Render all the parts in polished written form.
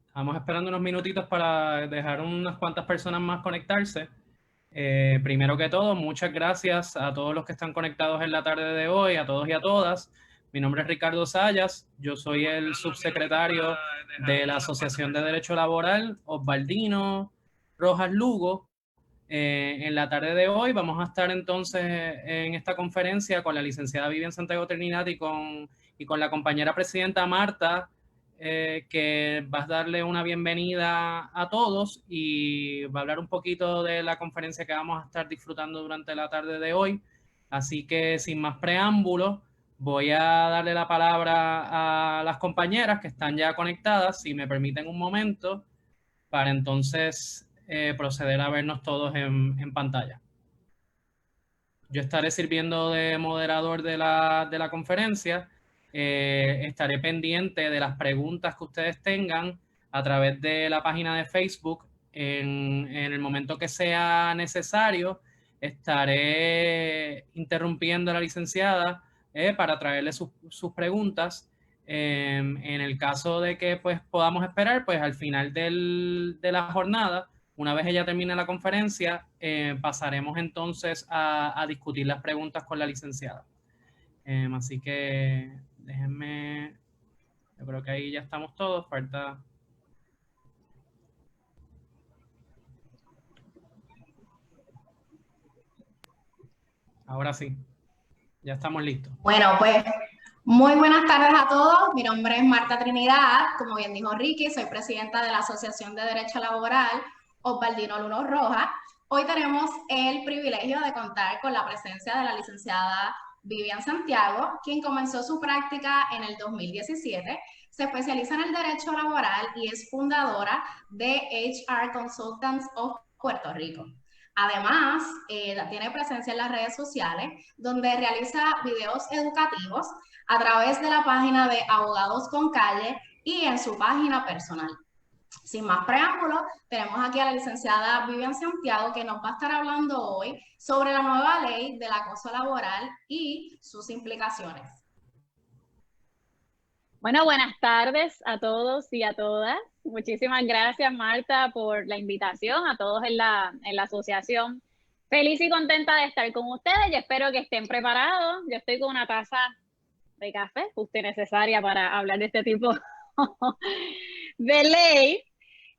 Estamos esperando unos minutitos para dejar unas cuantas personas más conectarse. Primero que todo, muchas gracias a todos los que están conectados en la tarde de hoy, a todos y a todas. Mi nombre es Ricardo Sayas, yo soy el subsecretario de la Asociación de Derecho Laboral Osbaldino Rojas Lugo. En la tarde de hoy vamos a estar entonces en esta conferencia con la licenciada Vivian Santiago Trinidad y con la compañera presidenta Marta, que va a darle una bienvenida a todos y va a hablar un poquito de la conferencia que vamos a estar disfrutando durante la tarde de hoy. Así que sin más preámbulos, voy a darle la palabra a las compañeras que están ya conectadas, si me permiten un momento, para entonces proceder a vernos todos en pantalla. Yo estaré sirviendo de moderador de la conferencia. Estaré pendiente de las preguntas que ustedes tengan a través de la página de Facebook. En el momento que sea necesario, estaré interrumpiendo a la licenciada para traerle sus preguntas. En el caso de que pues, podamos esperar, pues al final de la jornada, una vez ella termine la conferencia, pasaremos entonces a discutir las preguntas con la licenciada. Así que déjenme, yo creo que ahí ya estamos todos, falta... Ahora sí, ya estamos listos. Bueno, pues muy buenas tardes a todos. Mi nombre es Marta Trinidad. Como bien dijo Ricky, soy presidenta de la Asociación de Derecho Laboral Osbaldino Lugo Rojas. Hoy tenemos el privilegio de contar con la presencia de la licenciada Vivian Santiago, quien comenzó su práctica en el 2017. Se especializa en el derecho laboral y es fundadora de HR Consultants of Puerto Rico. Además, tiene presencia en las redes sociales, donde realiza videos educativos a través de la página de Abogados con Calle y en su página personal. Sin más preámbulos, tenemos aquí a la licenciada Vivian Santiago, que nos va a estar hablando hoy sobre la nueva ley del acoso laboral y sus implicaciones. Bueno, buenas tardes a todos y a todas. Muchísimas gracias, Marta, por la invitación, a todos en la asociación. Feliz y contenta de estar con ustedes y espero que estén preparados. Yo estoy con una taza de café, justo y necesaria para hablar de este tipo de ley.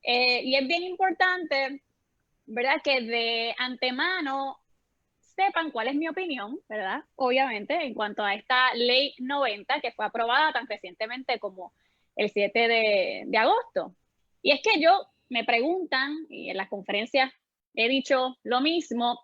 Y es bien importante, ¿verdad?, que de antemano sepan cuál es mi opinión, ¿verdad? Obviamente, en cuanto a esta ley 90 que fue aprobada tan recientemente como el 7 de agosto. Y es que me preguntan, y en las conferencias he dicho lo mismo,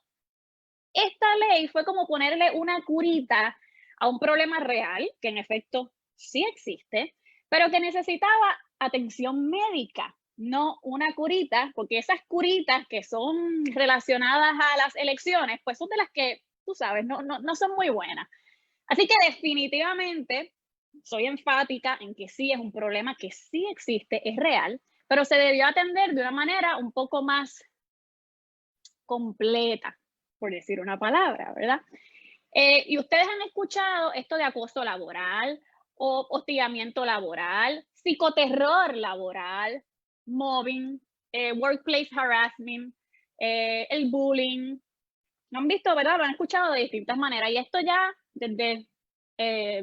esta ley fue como ponerle una curita a un problema real, que en efecto sí existe, pero que necesitaba atención médica, no una curita, porque esas curitas que son relacionadas a las elecciones, pues son de las que, tú sabes, no son muy buenas. Así que definitivamente soy enfática en que sí es un problema que sí existe, es real, pero se debió atender de una manera un poco más completa, por decir una palabra, ¿verdad? Y ustedes han escuchado esto de acoso laboral o hostigamiento laboral, psicoterror laboral, mobbing, workplace harassment, el bullying. ¿No han visto, verdad? Lo han escuchado de distintas maneras. Y esto ya desde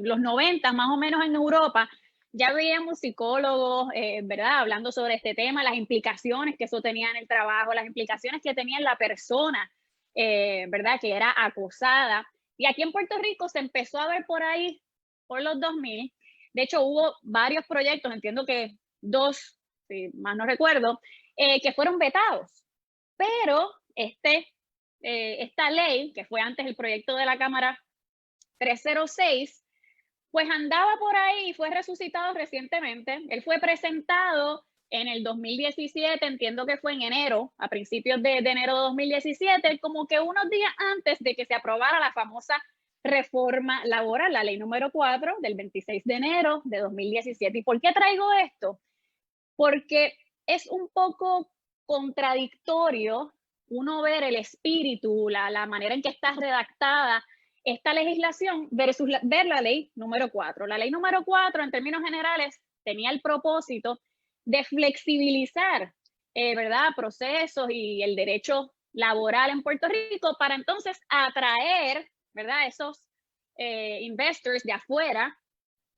los 90, más o menos en Europa, ya veíamos psicólogos, ¿verdad?, hablando sobre este tema, las implicaciones que eso tenía en el trabajo, las implicaciones que tenía en la persona, ¿verdad?, que era acosada. Y aquí en Puerto Rico se empezó a ver por ahí, por los 2000. De hecho, hubo varios proyectos, entiendo que 2, si más no recuerdo, que fueron vetados. Pero esta ley, que fue antes el proyecto de la Cámara 306, pues andaba por ahí y fue resucitado recientemente. Él fue presentado en el 2017, entiendo que fue en enero, a principios de enero de 2017, como que unos días antes de que se aprobara la famosa reforma laboral, la ley número 4 del 26 de enero de 2017. ¿Y por qué traigo esto? Porque es un poco contradictorio uno ver el espíritu, la manera en que está redactada esta legislación versus ver la ley número 4. La ley número 4, en términos generales, tenía el propósito de flexibilizar, ¿verdad?, procesos y el derecho laboral en Puerto Rico para entonces atraer, ¿verdad?, esos investors de afuera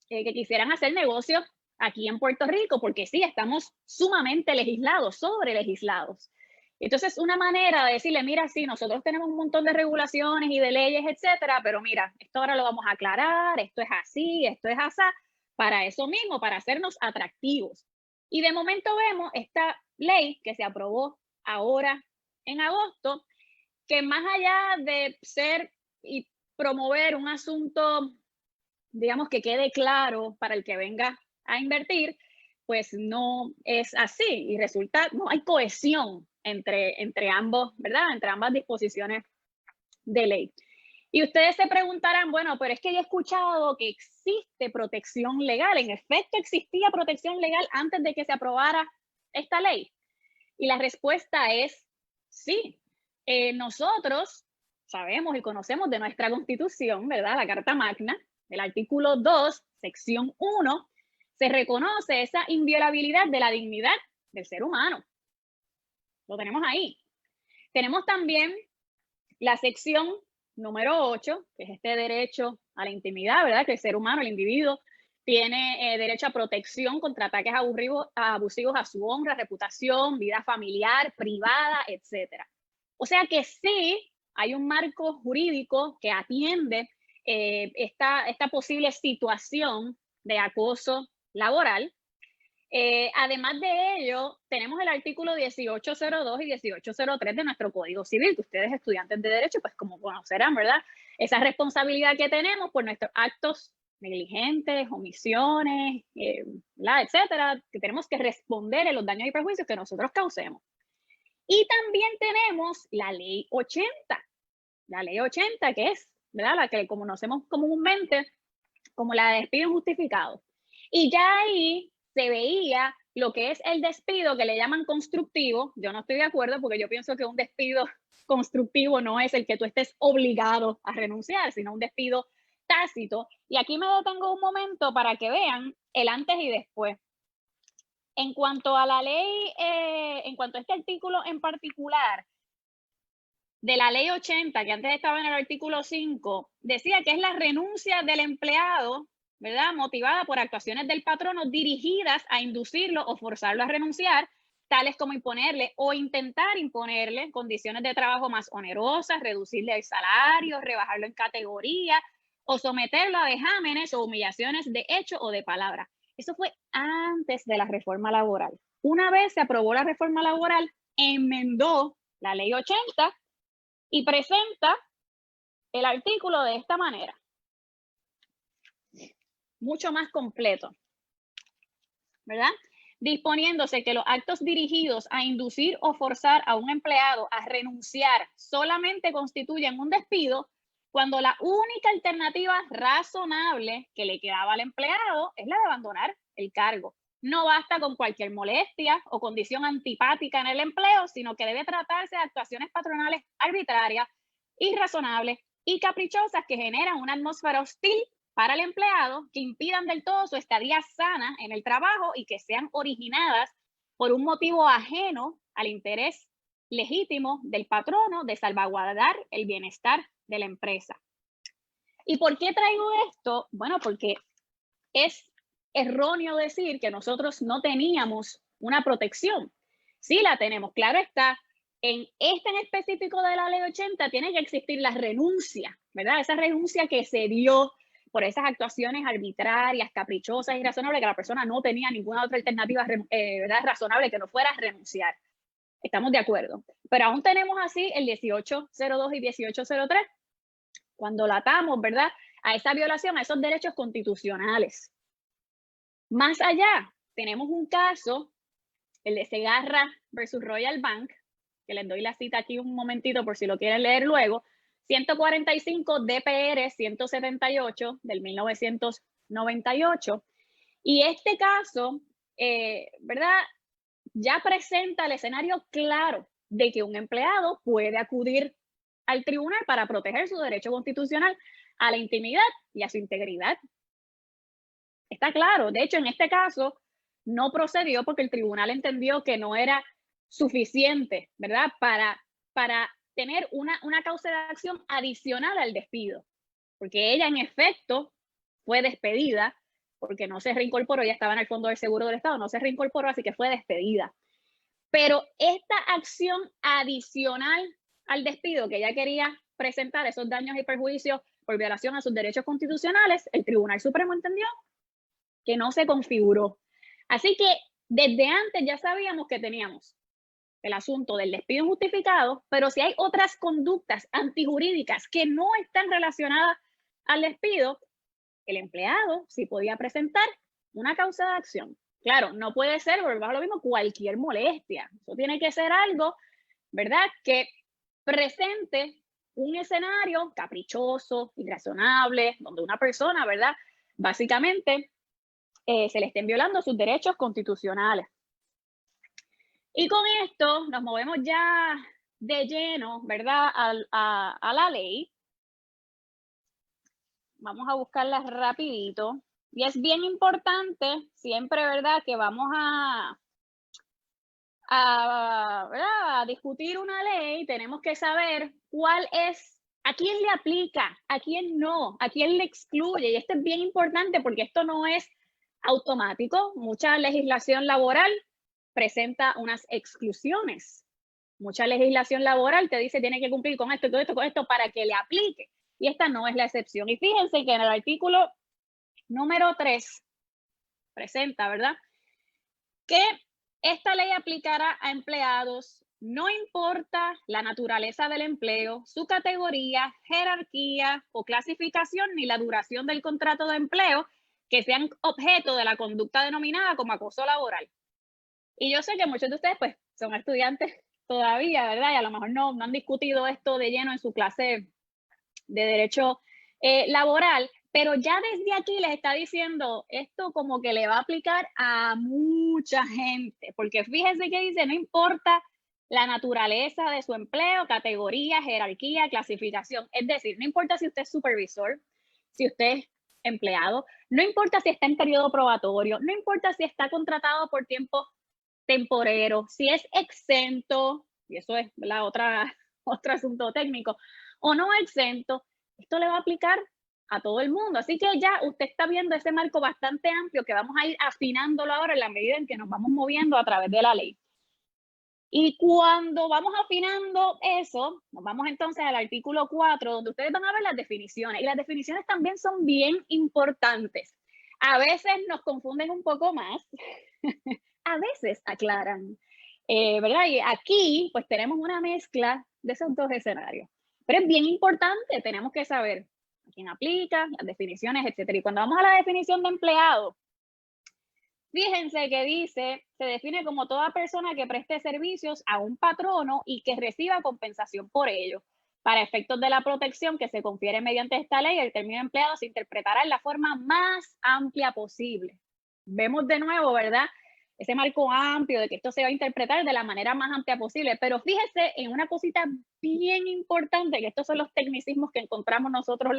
que quisieran hacer negocios aquí en Puerto Rico, porque sí, estamos sumamente legislados, sobre legislados. Entonces, una manera de decirle, mira, sí, nosotros tenemos un montón de regulaciones y de leyes, etcétera, pero mira, esto ahora lo vamos a aclarar, esto es así, esto es así, para eso mismo, para hacernos atractivos. Y de momento vemos esta ley que se aprobó ahora en agosto, que más allá de ser y promover un asunto, digamos, que quede claro para el que venga a invertir, pues no es así y resulta, no hay cohesión entre ambos, ¿verdad? Entre ambas disposiciones de ley. Y ustedes se preguntarán, bueno, pero es que yo he escuchado que existe protección legal. En efecto, existía protección legal antes de que se aprobara esta ley. Y la respuesta es sí. Nosotros sabemos y conocemos de nuestra Constitución, ¿verdad? La Carta Magna, del artículo 2, sección 1, se reconoce esa inviolabilidad de la dignidad del ser humano. Lo tenemos ahí. Tenemos también la sección número 8, que es este derecho a la intimidad, ¿verdad? Que el ser humano, el individuo, tiene derecho a protección contra ataques abusivos a su honra, reputación, vida familiar, privada, etc. O sea que sí hay un marco jurídico que atiende esta posible situación de acoso laboral. Además de ello, tenemos el artículo 1802 y 1803 de nuestro Código Civil, que ustedes, estudiantes de Derecho, pues como conocerán, ¿verdad? Esa responsabilidad que tenemos por nuestros actos negligentes, omisiones, etcétera, que tenemos que responder en los daños y perjuicios que nosotros causemos. Y también tenemos la Ley 80, que es, ¿verdad?, la que conocemos comúnmente como la de despido injustificado. Y ya ahí se veía lo que es el despido que le llaman constructivo. Yo no estoy de acuerdo porque yo pienso que un despido constructivo no es el que tú estés obligado a renunciar, sino un despido tácito. Y aquí me detengo un momento para que vean el antes y después. En cuanto a la ley, en cuanto a este artículo en particular, de la ley 80, que antes estaba en el artículo 5, decía que es la renuncia del empleado, ¿verdad?, motivada por actuaciones del patrono dirigidas a inducirlo o forzarlo a renunciar, tales como imponerle o intentar imponerle condiciones de trabajo más onerosas, reducirle el salario, rebajarlo en categoría o someterlo a vejámenes o humillaciones de hecho o de palabra. Eso fue antes de la reforma laboral. Una vez se aprobó la reforma laboral, enmendó la ley 80 y presenta el artículo de esta manera, mucho más completo, ¿verdad? Disponiéndose que los actos dirigidos a inducir o forzar a un empleado a renunciar solamente constituyen un despido cuando la única alternativa razonable que le quedaba al empleado es la de abandonar el cargo. No basta con cualquier molestia o condición antipática en el empleo, sino que debe tratarse de actuaciones patronales arbitrarias, irrazonables y caprichosas que generan una atmósfera hostil para el empleado, que impidan del todo su estadía sana en el trabajo y que sean originadas por un motivo ajeno al interés legítimo del patrono de salvaguardar el bienestar de la empresa. ¿Y por qué traigo esto? Bueno, porque es erróneo decir que nosotros no teníamos una protección. Sí la tenemos, claro está. En este en específico de la ley 80 tiene que existir la renuncia, ¿verdad? Esa renuncia que se dio por esas actuaciones arbitrarias, caprichosas y irrazonables, que la persona no tenía ninguna otra alternativa ¿verdad?, razonable que no fuera renunciar. Estamos de acuerdo. Pero aún tenemos así el 1802 y 1803, cuando la atamos, ¿verdad?, a esa violación, a esos derechos constitucionales. Más allá, tenemos un caso, el de Segarra versus Royal Bank, que les doy la cita aquí un momentito por si lo quieren leer luego, 145 DPR 178 del 1998. Y este caso, ¿verdad?, ya presenta el escenario claro de que un empleado puede acudir al tribunal para proteger su derecho constitucional a la intimidad y a su integridad. Está claro. De hecho, en este caso, no procedió porque el tribunal entendió que no era suficiente, ¿verdad? Para tener una causa de acción adicional al despido. Porque ella, en efecto, fue despedida porque no se reincorporó, ya estaba en el Fondo del Seguro del Estado, no se reincorporó, así que fue despedida. Pero esta acción adicional al despido que ella quería presentar, esos daños y perjuicios por violación a sus derechos constitucionales, el Tribunal Supremo entendió que no se configuró. Así que desde antes ya sabíamos que teníamos el asunto del despido injustificado, pero si hay otras conductas antijurídicas que no están relacionadas al despido, el empleado sí podía presentar una causa de acción. Claro, no puede ser, volvemos a lo mismo, cualquier molestia. Eso tiene que ser algo, ¿verdad?, que presente un escenario caprichoso, irrazonable, donde una persona, ¿verdad?, básicamente se le estén violando sus derechos constitucionales. Y con esto nos movemos ya de lleno, ¿verdad?, a la ley. Vamos a buscarla rapidito. Y es bien importante siempre, ¿verdad?, que vamos a discutir una ley, tenemos que saber cuál es, a quién le aplica, a quién no, a quién le excluye. Y esto es bien importante porque esto no es automático. Mucha legislación laboral presenta unas exclusiones. Mucha legislación laboral te dice tiene que cumplir con esto, con esto para que le aplique. Y esta no es la excepción. Y fíjense que en el artículo número 3 presenta, ¿verdad?, que esta ley aplicará a empleados, no importa la naturaleza del empleo, su categoría, jerarquía o clasificación, ni la duración del contrato de empleo, que sean objeto de la conducta denominada como acoso laboral. Y yo sé que muchos de ustedes pues son estudiantes todavía, ¿verdad? Y a lo mejor no han discutido esto de lleno en su clase de derecho laboral, pero ya desde aquí les está diciendo esto como que le va a aplicar a mucha gente, porque fíjense que dice, no importa la naturaleza de su empleo, categoría, jerarquía, clasificación, es decir, no importa si usted es supervisor, si usted es empleado, no importa si está en periodo probatorio, no importa si está contratado por tiempo temporero, si es exento, y eso es la otro asunto técnico, o no exento, esto le va a aplicar a todo el mundo. Así que ya usted está viendo ese marco bastante amplio que vamos a ir afinándolo ahora en la medida en que nos vamos moviendo a través de la ley. Y cuando vamos afinando eso, nos vamos entonces al artículo 4, donde ustedes van a ver las definiciones. Y las definiciones también son bien importantes. A veces nos confunden un poco más, a veces aclaran, ¿verdad? Y aquí pues tenemos una mezcla de esos dos escenarios. Pero es bien importante, tenemos que saber a quién aplica, las definiciones, etcétera. Y cuando vamos a la definición de empleado, fíjense que dice, se define como toda persona que preste servicios a un patrono y que reciba compensación por ello. Para efectos de la protección que se confiere mediante esta ley, el término empleado se interpretará en la forma más amplia posible. Vemos de nuevo, ¿verdad?, ese marco amplio de que esto se va a interpretar de la manera más amplia posible. Pero fíjese en una cosita bien importante, que estos son los tecnicismos que encontramos nosotros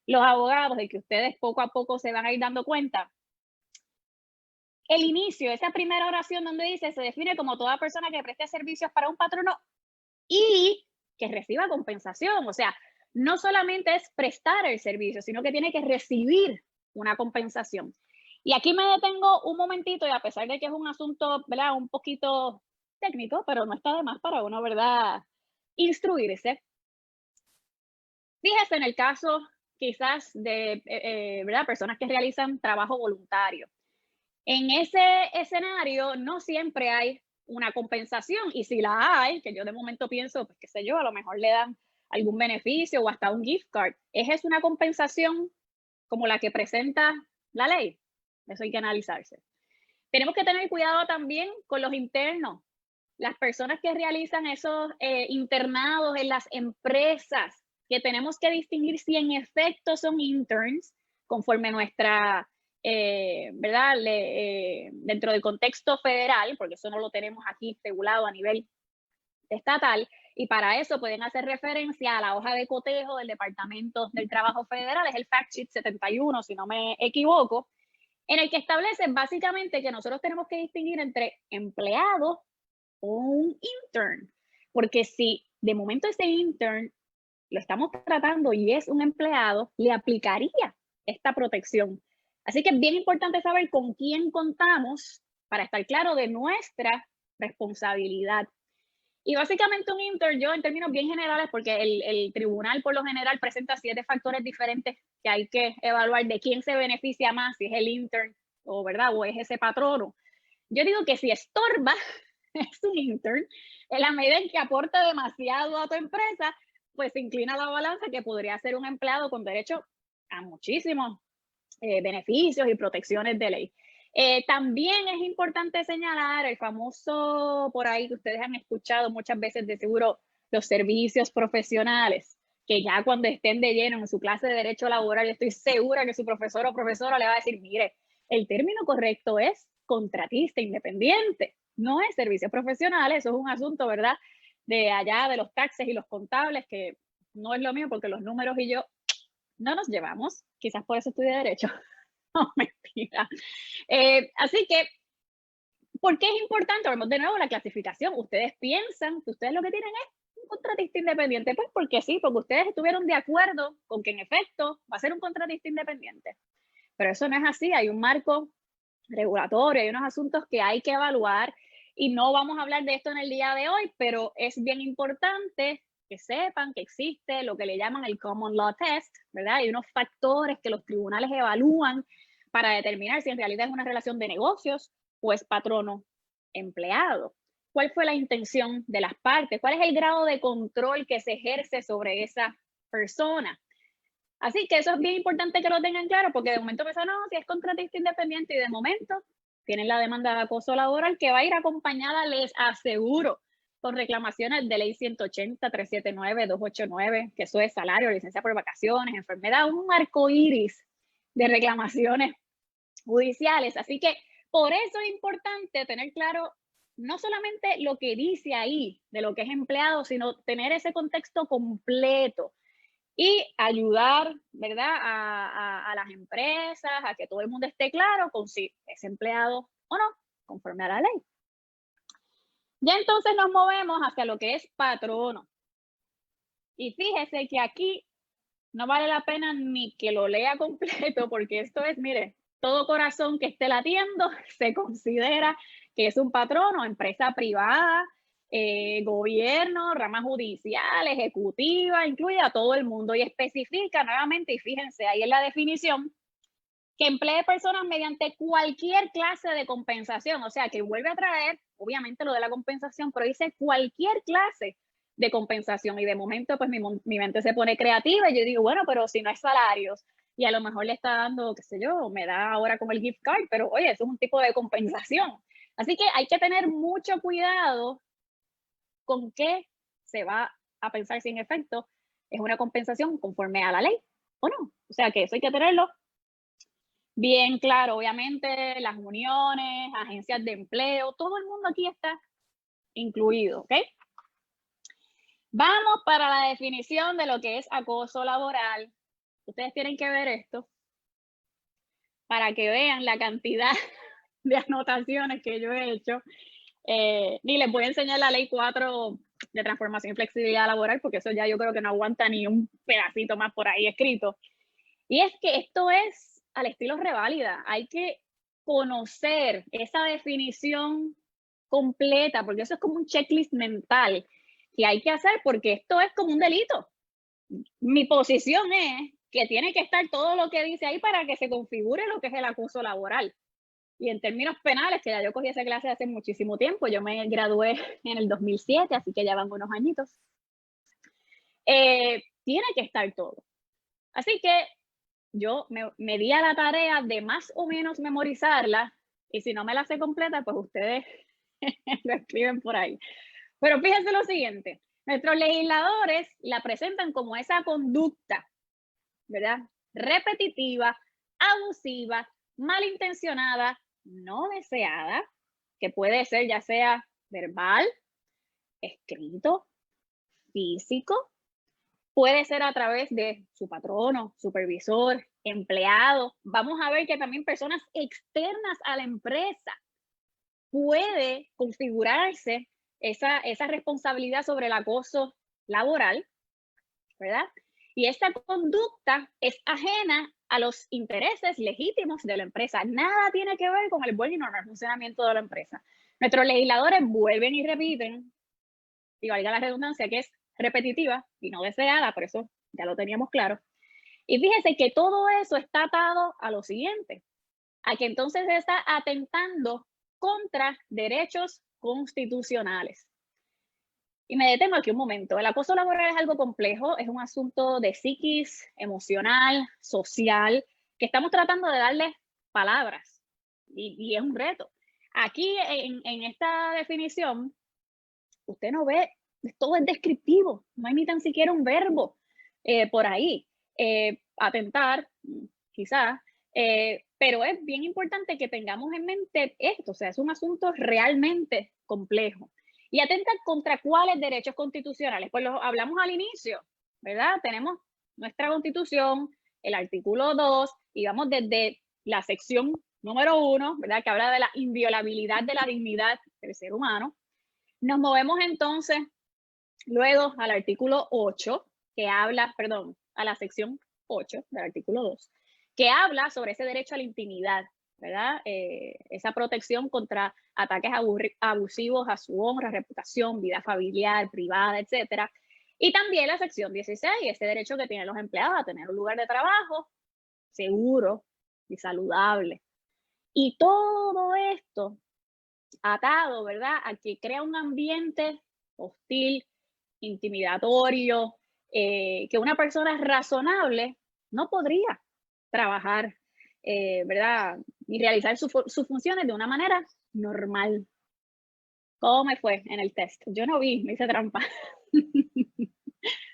los abogados, de que ustedes poco a poco se van a ir dando cuenta. El inicio, esa primera oración donde dice, se define como toda persona que preste servicios para un patrono y que reciba compensación. O sea, no solamente es prestar el servicio, sino que tiene que recibir una compensación. Y aquí me detengo un momentito, y a pesar de que es un asunto, ¿verdad?, un poquito técnico, pero no está de más para uno, ¿verdad?, instruirse. Fíjese en el caso quizás de ¿verdad?, personas que realizan trabajo voluntario. En ese escenario no siempre hay una compensación, y si la hay, que yo de momento pienso, pues qué sé yo, a lo mejor le dan algún beneficio o hasta un gift card. ¿Es una compensación como la que presenta la ley? Eso hay que analizarse. Tenemos que tener cuidado también con los internos, las personas que realizan esos internados en las empresas, que tenemos que distinguir si en efecto son interns, conforme nuestra, ¿verdad?, dentro del contexto federal, porque eso no lo tenemos aquí regulado a nivel estatal, y para eso pueden hacer referencia a la hoja de cotejo del Departamento del Trabajo Federal, es el Fact Sheet 71, si no me equivoco, en el que establece básicamente que nosotros tenemos que distinguir entre empleado o un intern, porque si de momento ese intern lo estamos tratando y es un empleado, le aplicaría esta protección. Así que es bien importante saber con quién contamos para estar claro de nuestra responsabilidad. Y básicamente un intern, yo en términos bien generales, porque el tribunal por lo general presenta 7 factores diferentes que hay que evaluar de quién se beneficia más, si es el intern o, ¿verdad? O es ese patrono. Yo digo que si estorba, es un intern, en la medida en que aporta demasiado a tu empresa, pues se inclina la balanza que podría ser un empleado con derecho a muchísimos beneficios y protecciones de ley. También es importante señalar el famoso, por ahí que ustedes han escuchado muchas veces de seguro, los servicios profesionales, que ya cuando estén de lleno en su clase de derecho laboral, yo estoy segura que su profesor o profesora le va a decir, mire, el término correcto es contratista independiente, no es servicios profesionales, eso es un asunto, ¿verdad?, de allá de los taxes y los contables, que no es lo mío porque los números y yo no nos llevamos, quizás por eso estudié derecho. No, mentira. Así que, ¿por qué es importante? Vamos de nuevo la clasificación. Ustedes piensan que ustedes lo que tienen es un contratista independiente. Pues porque sí, porque ustedes estuvieron de acuerdo con que en efecto va a ser un contratista independiente. Pero eso no es así. Hay un marco regulatorio, hay unos asuntos que hay que evaluar y no vamos a hablar de esto en el día de hoy, pero es bien importante que sepan que existe lo que le llaman el Common Law Test, ¿verdad? Hay unos factores que los tribunales evalúan para determinar si en realidad es una relación de negocios o es patrono-empleado. ¿Cuál fue la intención de las partes? ¿Cuál es el grado de control que se ejerce sobre esa persona? Así que eso es bien importante que lo tengan claro, porque de momento piensan, no, si es contratista independiente, y de momento tienen la demanda de acoso laboral que va a ir acompañada, les aseguro, con reclamaciones de ley 180, 379, 289, que eso es salario, licencia por vacaciones, enfermedad, un arco iris de reclamaciones judiciales. Así que por eso es importante tener claro no solamente lo que dice ahí de lo que es empleado, sino tener ese contexto completo y ayudar, ¿verdad?, a las empresas, a que todo el mundo esté claro con si es empleado o no, conforme a la ley. Ya entonces nos movemos hacia lo que es patrono. Y fíjese que aquí no vale la pena ni que lo lea completo, porque esto es, mire, todo corazón que esté latiendo se considera que es un patrono, empresa privada, gobierno, rama judicial, ejecutiva, incluye a todo el mundo y especifica nuevamente, y fíjense ahí en la definición, que emplee personas mediante cualquier clase de compensación, o sea, que vuelve a traer, obviamente, lo de la compensación, pero dice cualquier clase de compensación, y de momento, pues mi mente se pone creativa, y yo digo, bueno, pero si no es salarios, y a lo mejor le está dando, qué sé yo, me da ahora como el gift card, pero oye, eso es un tipo de compensación. Así que hay que tener mucho cuidado con qué se va a pensar si en efecto es una compensación conforme a la ley o no. O sea, que eso hay que tenerlo bien claro. Obviamente, las uniones, agencias de empleo, todo el mundo aquí está incluido, ¿ok? Vamos para la definición de lo que es acoso laboral. Ustedes tienen que ver esto para que vean la cantidad de anotaciones que yo he hecho. Ni les voy a enseñar la ley 4 de transformación y flexibilidad laboral, porque eso ya yo creo que no aguanta ni un pedacito más por ahí escrito. Y es que esto es al estilo reválida. Hay que conocer esa definición completa, porque eso es como un checklist mental que hay que hacer, porque esto es como un delito. Mi posición es que tiene que estar todo lo que dice ahí para que se configure lo que es el acoso laboral. Y en términos penales, que ya yo cogí esa clase hace muchísimo tiempo, yo me gradué en el 2007, así que ya van unos añitos, tiene que estar todo. Así que yo me di a la tarea de más o menos memorizarla, y si no me la sé completa, pues ustedes lo escriben por ahí. Pero fíjense lo siguiente, nuestros legisladores la presentan como esa conducta, ¿verdad?, repetitiva, abusiva, malintencionada, no deseada, que puede ser ya sea verbal, escrito, físico, puede ser a través de su patrono, supervisor, empleado. Vamos a ver que también personas externas a la empresa puede configurarse esa responsabilidad sobre el acoso laboral, ¿verdad? Y esta conducta es ajena a los intereses legítimos de la empresa. Nada tiene que ver con el buen y normal funcionamiento de la empresa. Nuestros legisladores vuelven y repiten, y valga la redundancia, que es repetitiva y no deseada, por eso ya lo teníamos claro. Y fíjense que todo eso está atado a lo siguiente, a que entonces se está atentando contra derechos constitucionales. Y me detengo aquí un momento. El acoso laboral es algo complejo, es un asunto de psiquis, emocional, social, que estamos tratando de darle palabras y es un reto. Aquí en esta definición, usted no ve, todo es descriptivo, no hay ni tan siquiera un verbo por ahí. Atentar, quizás, pero es bien importante que tengamos en mente esto, o sea, es un asunto realmente complejo. Y atenta contra cuáles derechos constitucionales, pues lo hablamos al inicio, ¿verdad? Tenemos nuestra Constitución, el artículo 2, y vamos desde la sección número 1, ¿verdad? Que habla de la inviolabilidad de la dignidad del ser humano. Nos movemos entonces luego al artículo 8, que habla, perdón, a la sección 8 del artículo 2, que habla sobre ese derecho a la intimidad, ¿verdad? Esa protección contra ataques abusivos a su honra, reputación, vida familiar, privada, etcétera. Y también la sección 16, ese derecho que tienen los empleados a tener un lugar de trabajo seguro y saludable. Y todo esto atado, ¿verdad?, a que crea un ambiente hostil, intimidatorio, que una persona razonable no podría trabajar, ¿verdad?, y realizar sus funciones de una manera normal. ¿Cómo me fue en el test? Yo no vi, me hice trampa.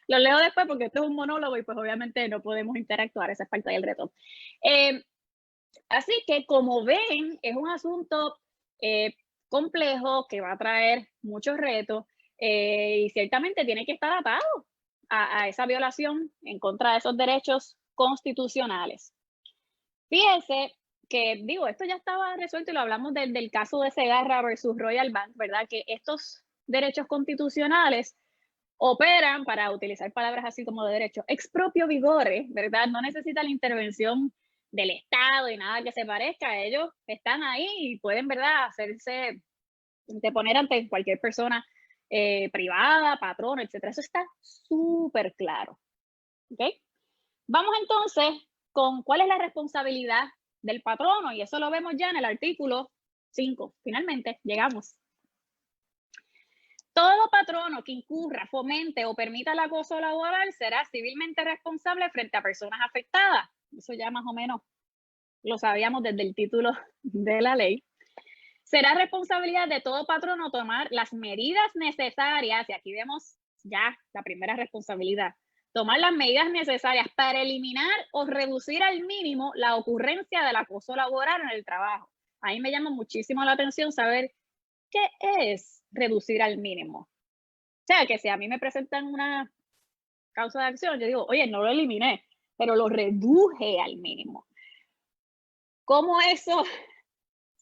Lo leo después porque esto es un monólogo y pues obviamente no podemos interactuar, esa es parte del reto. Así que como ven, es un asunto complejo que va a traer muchos retos y ciertamente tiene que estar atado a esa violación en contra de esos derechos constitucionales. Fíjense que, digo, esto ya estaba resuelto y lo hablamos del caso de Segarra versus Royal Bank, ¿verdad? Que estos derechos constitucionales operan, para utilizar palabras así como de derecho, ex proprio vigore, ¿verdad? No necesita la intervención del Estado y nada que se parezca. Ellos están ahí y pueden, ¿verdad?, hacerse, de poner ante cualquier persona privada, patrón, etcétera. Eso está súper claro. ¿Ok? Vamos entonces con cuál es la responsabilidad del patrono, y eso lo vemos ya en el artículo 5. Finalmente llegamos. Todo patrono que incurra, fomente o permita el acoso laboral será civilmente responsable frente a personas afectadas. Eso ya más o menos lo sabíamos desde el título de la ley. Será responsabilidad de todo patrono tomar las medidas necesarias, y aquí vemos ya la primera responsabilidad, tomar las medidas necesarias para eliminar o reducir al mínimo la ocurrencia del acoso laboral en el trabajo. Ahí me llama muchísimo la atención saber qué es reducir al mínimo. O sea, que si a mí me presentan una causa de acción, yo digo, oye, no lo eliminé, pero lo reduje al mínimo. ¿Cómo eso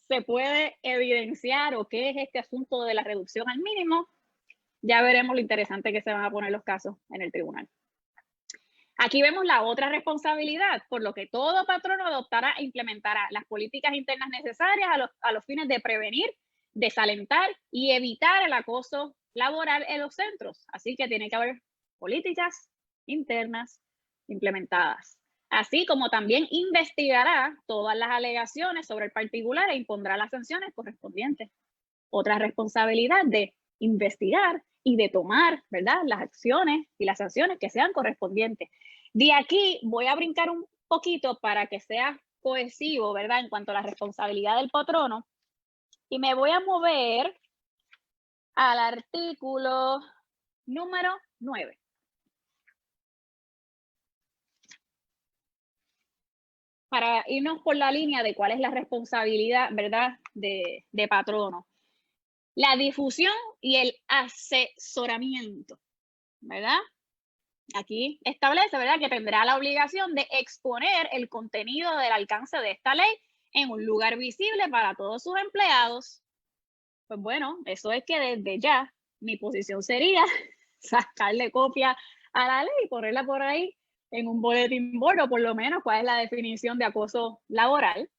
se puede evidenciar o qué es este asunto de la reducción al mínimo? Ya veremos lo interesante que se van a poner los casos en el tribunal. Aquí vemos la otra responsabilidad, por lo que todo patrono adoptará e implementará las políticas internas necesarias a los fines de prevenir, desalentar y evitar el acoso laboral en los centros. Así que tiene que haber políticas internas implementadas. Así como también investigará todas las alegaciones sobre el particular e impondrá las sanciones correspondientes. Otra responsabilidad de investigar y de tomar, ¿verdad?, las acciones y las sanciones que sean correspondientes. De aquí voy a brincar un poquito para que sea cohesivo, ¿verdad?, en cuanto a la responsabilidad del patrono, y me voy a mover al artículo número 9. Para irnos por la línea de cuál es la responsabilidad, ¿verdad?, de patrono. la difusión y el asesoramiento, ¿verdad? Aquí establece, ¿verdad?, que tendrá la obligación de exponer el contenido del alcance de esta ley en un lugar visible para todos sus empleados. Pues bueno, eso es que desde ya mi posición sería sacarle copia a la ley y ponerla por ahí en un bulletin board, o por lo menos cuál es la definición de acoso laboral.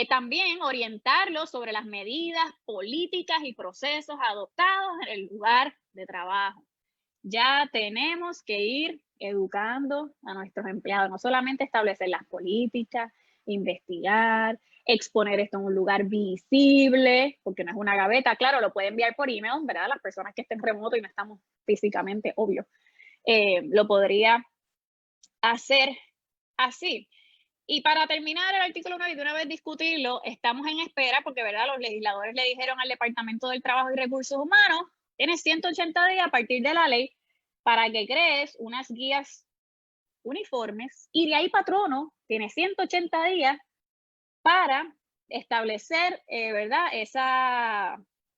También orientarlos sobre las medidas políticas y procesos adoptados en el lugar de trabajo. Ya tenemos que ir educando a nuestros empleados, no solamente establecer las políticas, investigar, exponer esto en un lugar visible, porque no es una gaveta. Claro, lo puede enviar por email, ¿verdad? Las personas que estén remoto y no estamos físicamente, obvio, lo podría hacer así. Y para terminar el artículo 9 y de una vez discutirlo, estamos en espera porque, ¿verdad?, los legisladores le dijeron al Departamento del Trabajo y Recursos Humanos, tienes 180 días a partir de la ley para que crees unas guías uniformes, y de ahí patrono tiene 180 días para establecer, ¿verdad?,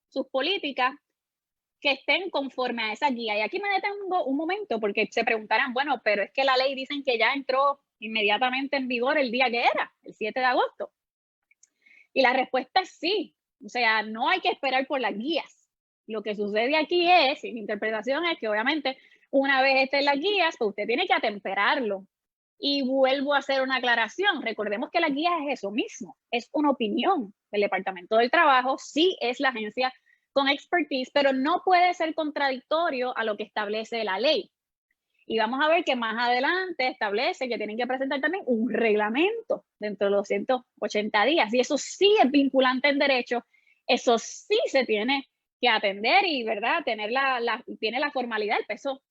sus políticas que estén conforme a esa guía. Y aquí me detengo un momento porque se preguntarán, bueno, pero es que la ley dicen que ya entró inmediatamente en vigor el día que era, el 7 de agosto. Y la respuesta es sí. O sea, no hay que esperar por las guías. Lo que sucede aquí es, y mi interpretación es que obviamente una vez estén las guías, pues usted tiene que atemperarlo. Y vuelvo a hacer una aclaración. Recordemos que las guías es eso mismo, es una opinión del Departamento del Trabajo, sí es la agencia con expertise, pero no puede ser contradictorio a lo que establece la ley. Y vamos a ver que más adelante establece que tienen que presentar también un reglamento dentro de los 180 días. Y eso sí es vinculante en derecho, eso sí se tiene que atender y, ¿verdad?, tiene la formalidad, el peso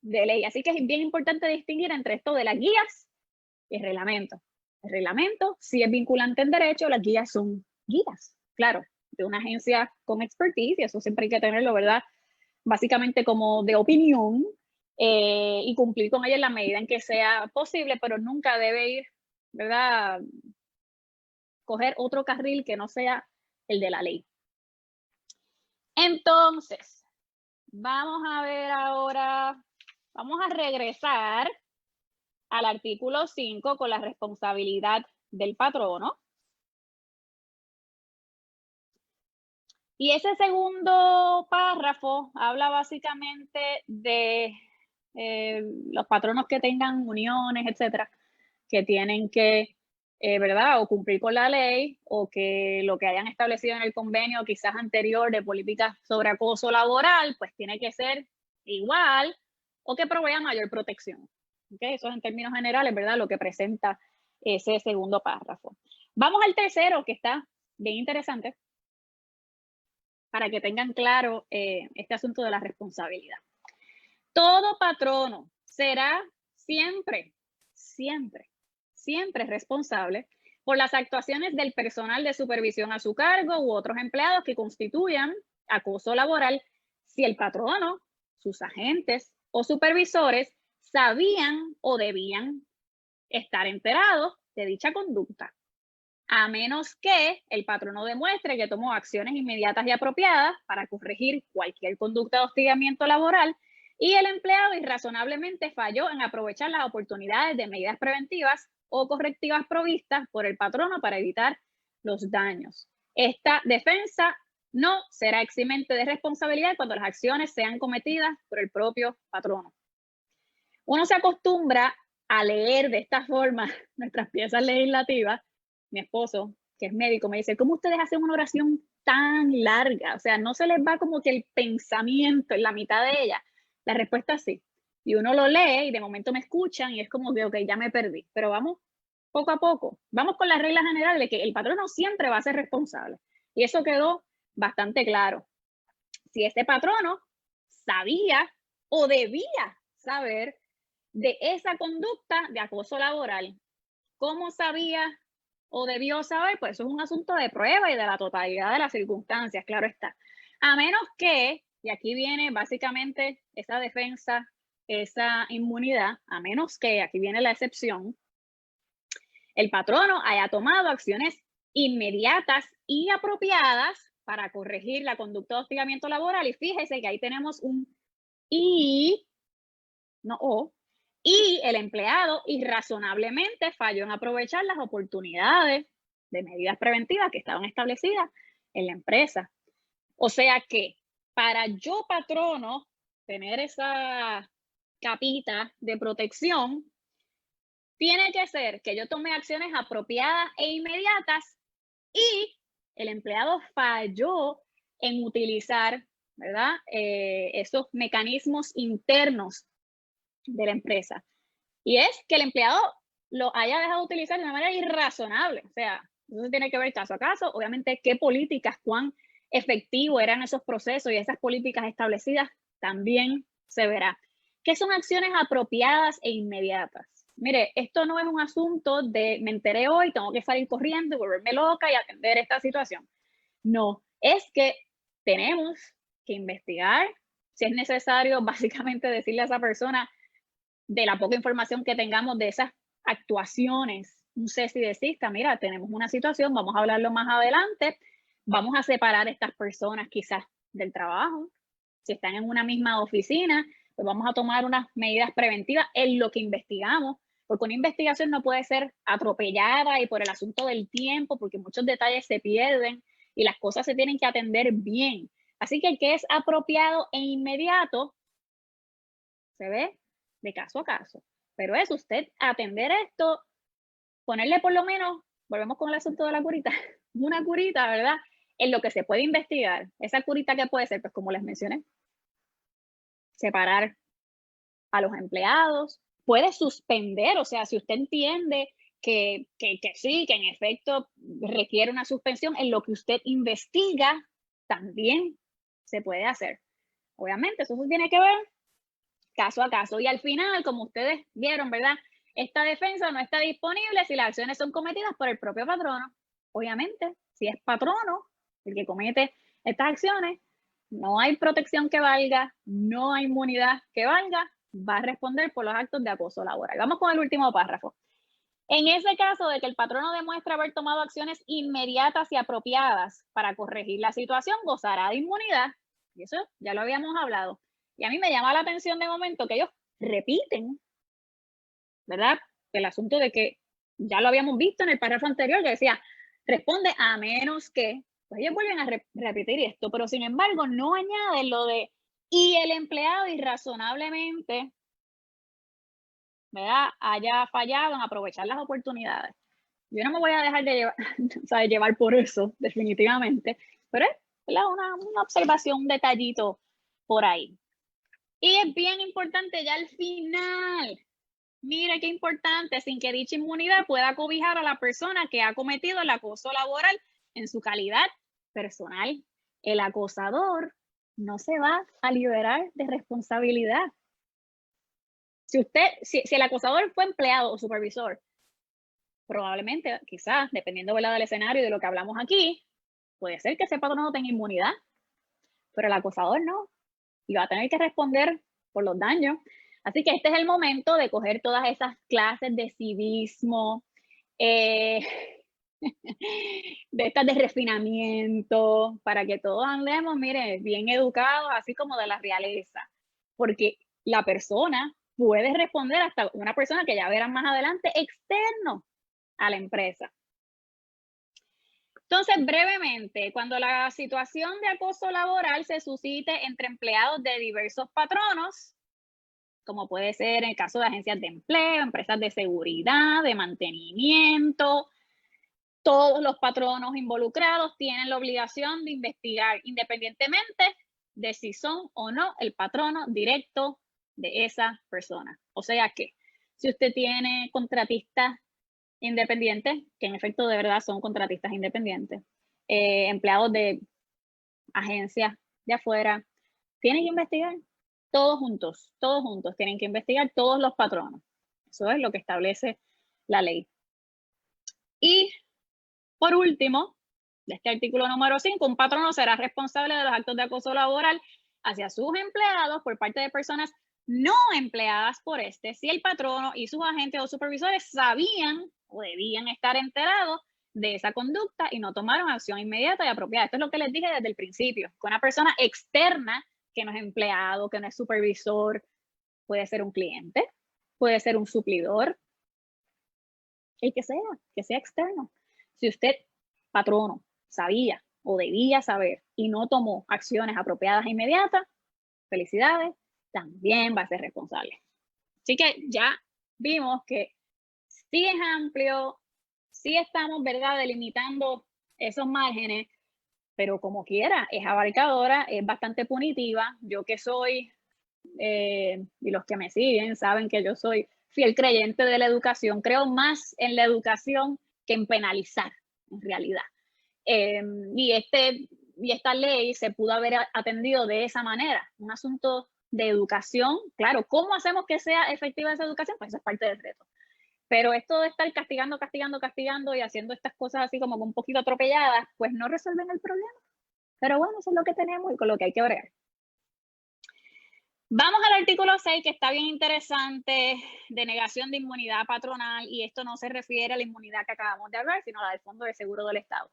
de ley. Así que es bien importante distinguir entre esto de las guías y el reglamento. El reglamento sí es vinculante en derecho, las guías son guías, claro, de una agencia con expertise, y eso siempre hay que tenerlo, ¿verdad?, básicamente como de opinión, y cumplir con ella en la medida en que sea posible, pero nunca debe ir, ¿verdad?, coger otro carril que no sea el de la ley. Entonces, vamos a ver ahora, vamos a regresar al artículo 5 con la responsabilidad del patrono. Y ese segundo párrafo habla básicamente de los patronos que tengan uniones, etcétera, que tienen que, ¿verdad?, o cumplir con la ley, o que lo que hayan establecido en el convenio quizás anterior de políticas sobre acoso laboral, pues tiene que ser igual, o que provea mayor protección. ¿Okay? Eso es en términos generales, ¿verdad?, lo que presenta ese segundo párrafo. Vamos al tercero, que está bien interesante, para que tengan claro este asunto de la responsabilidad. Todo patrono será siempre responsable por las actuaciones del personal de supervisión a su cargo u otros empleados que constituyan acoso laboral si el patrono, sus agentes o supervisores sabían o debían estar enterados de dicha conducta, a menos que el patrono demuestre que tomó acciones inmediatas y apropiadas para corregir cualquier conducta de hostigamiento laboral y el empleado irrazonablemente falló en aprovechar las oportunidades de medidas preventivas o correctivas provistas por el patrono para evitar los daños. Esta defensa no será eximente de responsabilidad cuando las acciones sean cometidas por el propio patrono. Uno se acostumbra a leer de esta forma nuestras piezas legislativas. Mi esposo, que es médico, me dice, ¿cómo ustedes hacen una oración tan larga? O sea, no se les va como que el pensamiento en la mitad de ella. La respuesta es sí. Y uno lo lee y de momento me escuchan y es como que, ok, ya me perdí. Pero vamos poco a poco. Vamos con las reglas generales de que el patrono siempre va a ser responsable. Y eso quedó bastante claro. Si este patrono sabía o debía saber de esa conducta de acoso laboral, ¿cómo sabía o debió saber? Pues eso es un asunto de prueba y de la totalidad de las circunstancias, claro está. A menos que, y aquí viene básicamente esa defensa, esa inmunidad, a menos que, aquí viene la excepción, el patrono haya tomado acciones inmediatas y apropiadas para corregir la conducta de hostigamiento laboral. Y fíjese que ahí tenemos un y, no o, y el empleado irrazonablemente falló en aprovechar las oportunidades de medidas preventivas que estaban establecidas en la empresa. O sea que para yo, patrono, tener esa capita de protección, tiene que ser que yo tome acciones apropiadas e inmediatas y el empleado falló en utilizar, ¿verdad? Esos mecanismos internos de la empresa. Y es que el empleado lo haya dejado utilizar de una manera irrazonable. O sea, eso tiene que ver caso a caso. Obviamente, qué políticas, cuán efectivo eran esos procesos y esas políticas establecidas también se verá. ¿Qué son acciones apropiadas e inmediatas? Mire, esto no es un asunto de me enteré hoy, tengo que salir corriendo, volverme loca y atender esta situación. No, es que tenemos que investigar, si es necesario, básicamente decirle a esa persona de la poca información que tengamos de esas actuaciones, un cese y desista, mira, tenemos una situación, vamos a hablarlo más adelante, vamos a separar a estas personas quizás del trabajo, si están en una misma oficina, pues vamos a tomar unas medidas preventivas en lo que investigamos, porque una investigación no puede ser atropellada y por el asunto del tiempo, porque muchos detalles se pierden y las cosas se tienen que atender bien. Así que el que es apropiado e inmediato se ve de caso a caso. Pero es usted atender esto, ponerle por lo menos, volvemos con el asunto de la curita, una curita, ¿verdad? En lo que se puede investigar. Esa curita que puede ser, pues como les mencioné, separar a los empleados, puede suspender, o sea, si usted entiende que sí, que en efecto requiere una suspensión en lo que usted investiga, también se puede hacer. Obviamente, eso tiene que ver caso a caso. Y al final, como ustedes vieron, ¿verdad? Esta defensa no está disponible si las acciones son cometidas por el propio patrono. Obviamente, si es patrono el que comete estas acciones, no hay protección que valga, no hay inmunidad que valga, va a responder por los actos de acoso laboral. Vamos con el último párrafo. En ese caso de que el patrono demuestra haber tomado acciones inmediatas y apropiadas para corregir la situación, gozará de inmunidad. Y eso ya lo habíamos hablado. Y a mí me llama la atención de momento que ellos repiten, ¿verdad? El asunto de que ya lo habíamos visto en el párrafo anterior, que decía, responde a menos que, pues ellos vuelven a repetir esto, pero sin embargo no añaden lo de, y el empleado irrazonablemente, ¿verdad? Haya fallado en aprovechar las oportunidades. Yo no me voy a dejar de llevar, o sea, de llevar por eso, definitivamente, pero es una observación, un detallito por ahí. Y es bien importante ya al final, mire qué importante, sin que dicha inmunidad pueda cobijar a la persona que ha cometido el acoso laboral en su calidad personal. El acosador no se va a liberar de responsabilidad. Si el acosador fue empleado o supervisor, probablemente, quizás, dependiendo del escenario y de lo que hablamos aquí, puede ser que ese patrono no tenga inmunidad, pero el acosador no, y va a tener que responder por los daños. Así que este es el momento de coger todas esas clases de civismo, de estas de refinamiento, para que todos andemos, mire, bien educados, así como de la realeza, porque la persona puede responder hasta una persona que ya verán más adelante, externo a la empresa. Entonces, brevemente, cuando la situación de acoso laboral se suscite entre empleados de diversos patronos, como puede ser en el caso de agencias de empleo, empresas de seguridad, de mantenimiento, todos los patronos involucrados tienen la obligación de investigar independientemente de si son o no el patrono directo de esa persona. O sea que si usted tiene contratistas independientes, que en efecto de verdad son contratistas independientes, empleados de agencias de afuera, tienen que investigar todos juntos tienen que investigar todos los patronos. Eso es lo que establece la ley. Y por último, de este artículo número 5, un patrono será responsable de los actos de acoso laboral hacia sus empleados por parte de personas no empleadas por este, si el patrono y sus agentes o supervisores sabían o debían estar enterados de esa conducta y no tomaron acción inmediata y apropiada. Esto es lo que les dije desde el principio, que una persona externa, que no es empleado, que no es supervisor, puede ser un cliente, puede ser un suplidor, el que sea externo. Si usted, patrono, sabía o debía saber y no tomó acciones apropiadas e inmediatas, felicidades, también va a ser responsable. Así que ya vimos que sí es amplio, sí estamos, ¿verdad?, delimitando esos márgenes, pero como quiera, es abarcadora, es bastante punitiva. Yo que soy, y los que me siguen saben que yo soy fiel creyente de la educación, creo más en la educación que en penalizar, en realidad. Y esta ley se pudo haber atendido de esa manera, un asunto de educación. Claro, ¿cómo hacemos que sea efectiva esa educación? Pues eso es parte del reto. Pero esto de estar castigando y haciendo estas cosas así como un poquito atropelladas, pues no resuelven el problema. Pero bueno, eso es lo que tenemos y con lo que hay que bregar. Vamos al artículo 6, que está bien interesante, de negación de inmunidad patronal, y esto no se refiere a la inmunidad que acabamos de hablar, sino a la del Fondo de Seguro del Estado.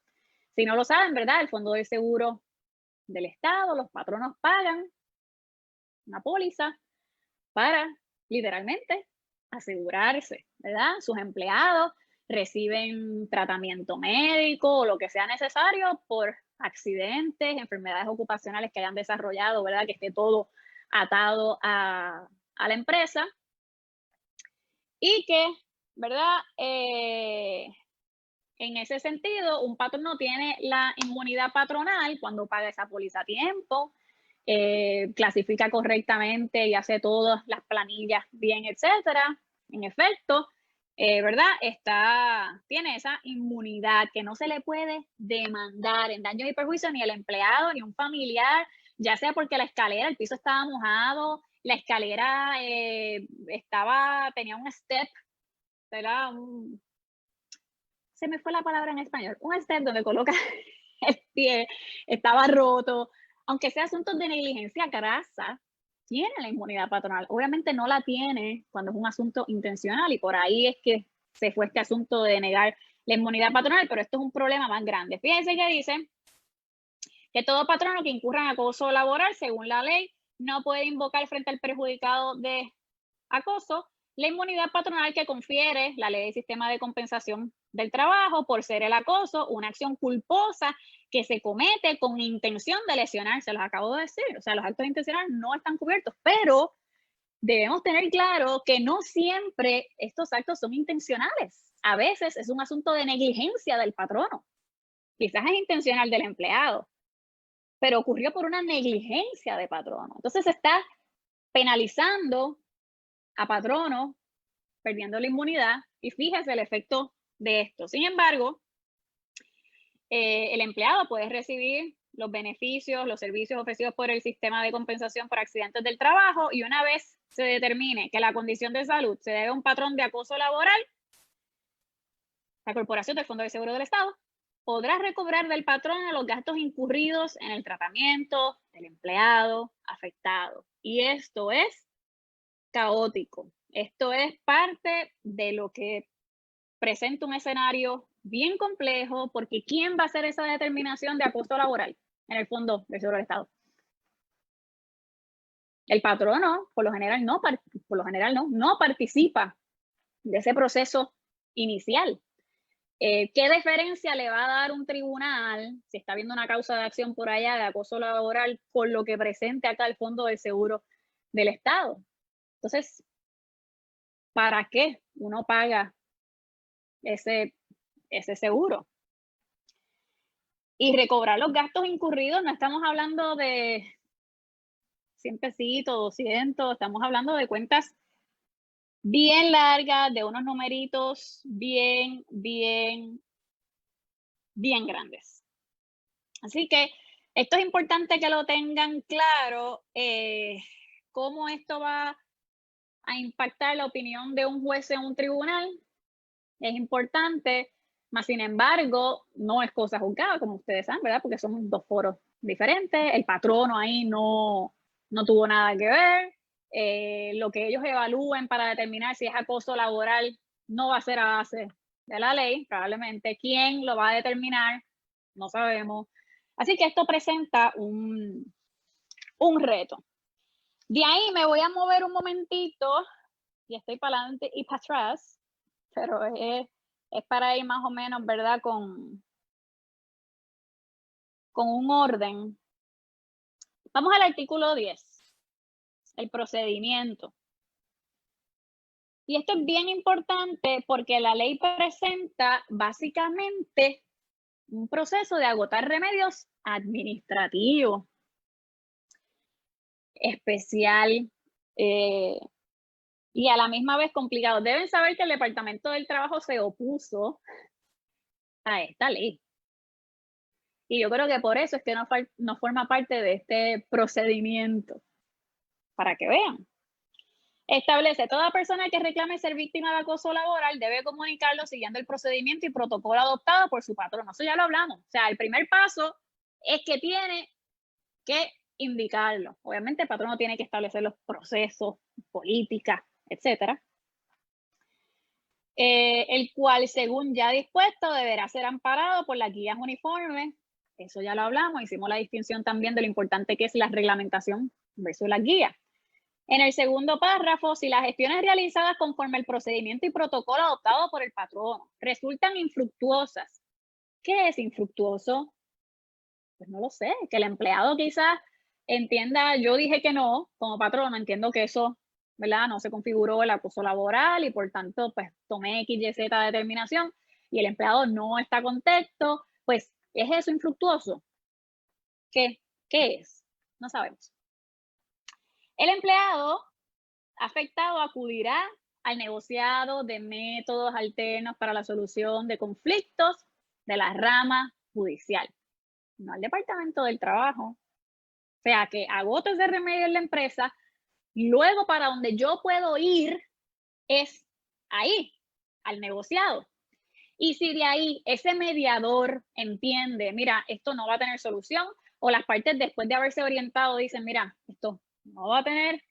Si no lo saben, ¿verdad? El Fondo de Seguro del Estado, los patronos pagan una póliza para, literalmente, asegurarse, ¿verdad? Sus empleados reciben tratamiento médico o lo que sea necesario por accidentes, enfermedades ocupacionales que hayan desarrollado, ¿verdad? Que esté todo atado a la empresa y que, ¿verdad? En ese sentido, un patrono tiene la inmunidad patronal cuando paga esa póliza a tiempo, clasifica correctamente y hace todas las planillas bien, etcétera. En efecto, ¿verdad? Tiene esa inmunidad que no se le puede demandar en daños y perjuicios ni al empleado ni a un familiar, ya sea porque el piso estaba mojado, la escalera tenía un step, ¿verdad? Se me fue la palabra en español, un step donde coloca el pie, estaba roto. Aunque sea asuntos de negligencia grasa, tiene la inmunidad patronal. Obviamente no la tiene cuando es un asunto intencional, y por ahí es que se fue este asunto de negar la inmunidad patronal, pero esto es un problema más grande. Fíjense que dice que todo patrono que incurra en acoso laboral, según la ley, no puede invocar frente al perjudicado de acoso la inmunidad patronal que confiere la ley del sistema de compensación del trabajo por ser el acoso una acción culposa que se comete con intención de lesionar. Se los acabo de decir, o sea, los actos intencionales no están cubiertos, pero debemos tener claro que no siempre estos actos son intencionales. A veces es un asunto de negligencia del patrono. Quizás es intencional del empleado, pero ocurrió por una negligencia de patrono. Entonces se está penalizando a patrono, perdiendo la inmunidad, y fíjese el efecto de esto. Sin embargo, el empleado puede recibir los beneficios, los servicios ofrecidos por el sistema de compensación por accidentes del trabajo, y una vez se determine que la condición de salud se debe a un patrón de acoso laboral, la Corporación del Fondo de Seguro del Estado podrá recobrar del patrón los gastos incurridos en el tratamiento del empleado afectado. Y esto es caótico. Esto es parte de lo que presenta un escenario bien complejo, porque ¿quién va a hacer esa determinación de acoso laboral en el Fondo de Seguro del Estado? El patrono, por lo general, no participa de ese proceso inicial. ¿Qué deferencia le va a dar un tribunal si está viendo una causa de acción por allá de acoso laboral con lo que presente acá el Fondo de Seguro del Estado? Entonces, ¿para qué uno paga ese seguro? Y recobrar los gastos incurridos, no estamos hablando de 100 pesitos, 200, estamos hablando de cuentas bien largas, de unos numeritos bien grandes. Así que esto es importante que lo tengan claro, cómo esto va a impactar la opinión de un juez en un tribunal. Es importante, mas sin embargo, no es cosa juzgada, como ustedes saben, ¿verdad? Porque son dos foros diferentes. El patrono ahí no tuvo nada que ver. Lo que ellos evalúen para determinar si es acoso laboral no va a ser a base de la ley, probablemente. ¿Quién lo va a determinar? No sabemos. Así que esto presenta un reto. De ahí me voy a mover un momentito y estoy para adelante y para atrás, pero es para ir más o menos, ¿verdad? Con un orden. Vamos al artículo 10, el procedimiento. Y esto es bien importante porque la ley presenta básicamente un proceso de agotar remedios administrativos, especial y a la misma vez complicado. Deben saber que el Departamento del Trabajo se opuso a esta ley. Y yo creo que por eso es que no forma parte de este procedimiento, para que vean. Establece, toda persona que reclame ser víctima de acoso laboral debe comunicarlo siguiendo el procedimiento y protocolo adoptado por su patrono. Eso ya lo hablamos. O sea, el primer paso es que tiene que indicarlo. Obviamente el patrono tiene que establecer los procesos, políticas, etcétera. El cual, según ya dispuesto, deberá ser amparado por las guías uniformes. Eso ya lo hablamos. Hicimos la distinción también de lo importante que es la reglamentación versus las guías. En el segundo párrafo, si las gestiones realizadas conforme el procedimiento y protocolo adoptado por el patrono resultan infructuosas. ¿Qué es infructuoso? Pues no lo sé, que el empleado quizás entienda, yo dije que no, como patrono, entiendo que eso, ¿verdad? No se configuró el acoso laboral y por tanto, pues tomé X, Y, Z determinación y el empleado no está contento, pues, ¿es eso infructuoso? ¿Qué es? No sabemos. El empleado afectado acudirá al negociado de métodos alternos para la solución de conflictos de la rama judicial, no al Departamento del Trabajo. O sea, que agote ese remedio en la empresa y luego para donde yo puedo ir es ahí, al negociado. Y si de ahí ese mediador entiende, mira, esto no va a tener solución, o las partes después de haberse orientado dicen, mira, esto no va a tener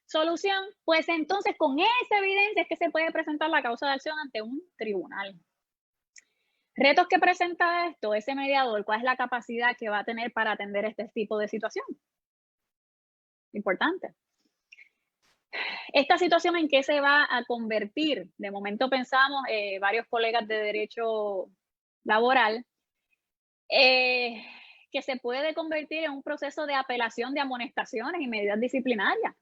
solución, pues entonces con esa evidencia es que se puede presentar la causa de acción ante un tribunal. Retos que presenta esto, ese mediador, ¿cuál es la capacidad que va a tener para atender este tipo de situación? Importante. Esta situación, ¿en qué se va a convertir? De momento pensamos, varios colegas de derecho laboral, que se puede convertir en un proceso de apelación de amonestaciones y medidas disciplinarias,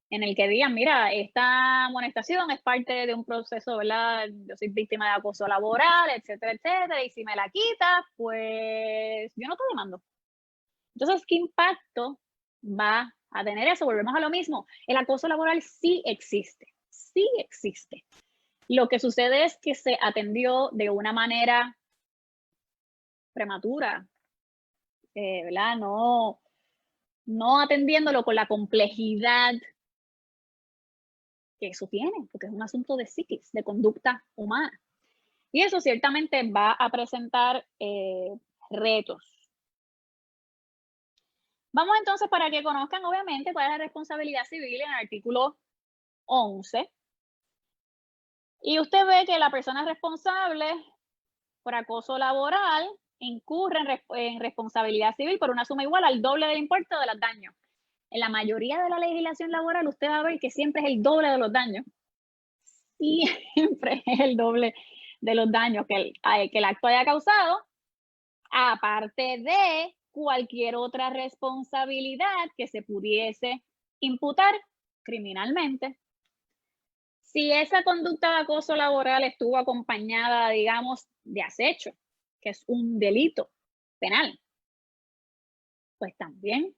en el que digan, mira, esta amonestación es parte de un proceso, ¿verdad? Yo soy víctima de acoso laboral, etcétera, etcétera, y si me la quitas, pues yo no te demando. Entonces, ¿qué impacto va a tener eso? Volvemos a lo mismo. El acoso laboral sí existe, sí existe. Lo que sucede es que se atendió de una manera prematura, ¿verdad? No atendiéndolo con la complejidad que eso tiene, porque es un asunto de psiquis, de conducta humana. Y eso ciertamente va a presentar retos. Vamos entonces para que conozcan obviamente cuál es la responsabilidad civil en el artículo 11. Y usted ve que la persona responsable por acoso laboral incurre en responsabilidad civil por una suma igual al doble del importe de los daños. En la mayoría de la legislación laboral usted va a ver que siempre es el doble de los daños. Siempre es el doble de los daños que el acto haya causado, aparte de cualquier otra responsabilidad que se pudiese imputar criminalmente. Si esa conducta de acoso laboral estuvo acompañada, digamos, de acecho, que es un delito penal, pues también.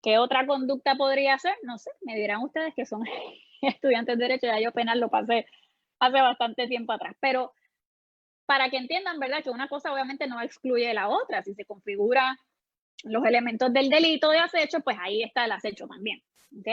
¿Qué otra conducta podría ser? No sé, me dirán ustedes que son estudiantes de Derecho, ya yo penal lo pasé hace bastante tiempo atrás, pero para que entiendan, ¿verdad? Que una cosa obviamente no excluye la otra. Si se configuran los elementos del delito de acecho, pues ahí está el acecho también, ¿ok?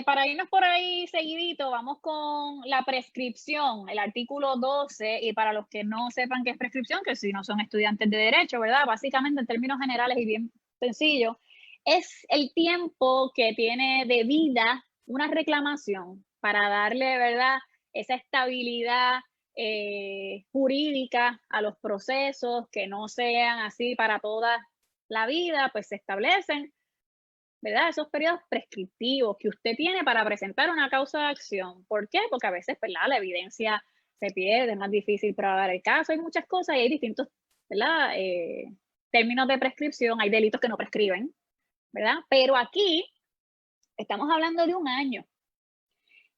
Para irnos por ahí seguidito, vamos con la prescripción, el artículo 12, y para los que no sepan qué es prescripción, que si no son estudiantes de Derecho, ¿verdad? Básicamente, en términos generales y bien sencillo, es el tiempo que tiene de vida una reclamación para darle, ¿verdad?, esa estabilidad jurídica a los procesos, que no sean así para toda la vida, pues se establecen, ¿verdad? Esos periodos prescriptivos que usted tiene para presentar una causa de acción. ¿Por qué? Porque a veces, ¿verdad?, la evidencia se pierde, es más difícil probar el caso, hay muchas cosas y hay distintos, ¿verdad?, términos de prescripción, hay delitos que no prescriben, ¿verdad? Pero aquí estamos hablando de un año.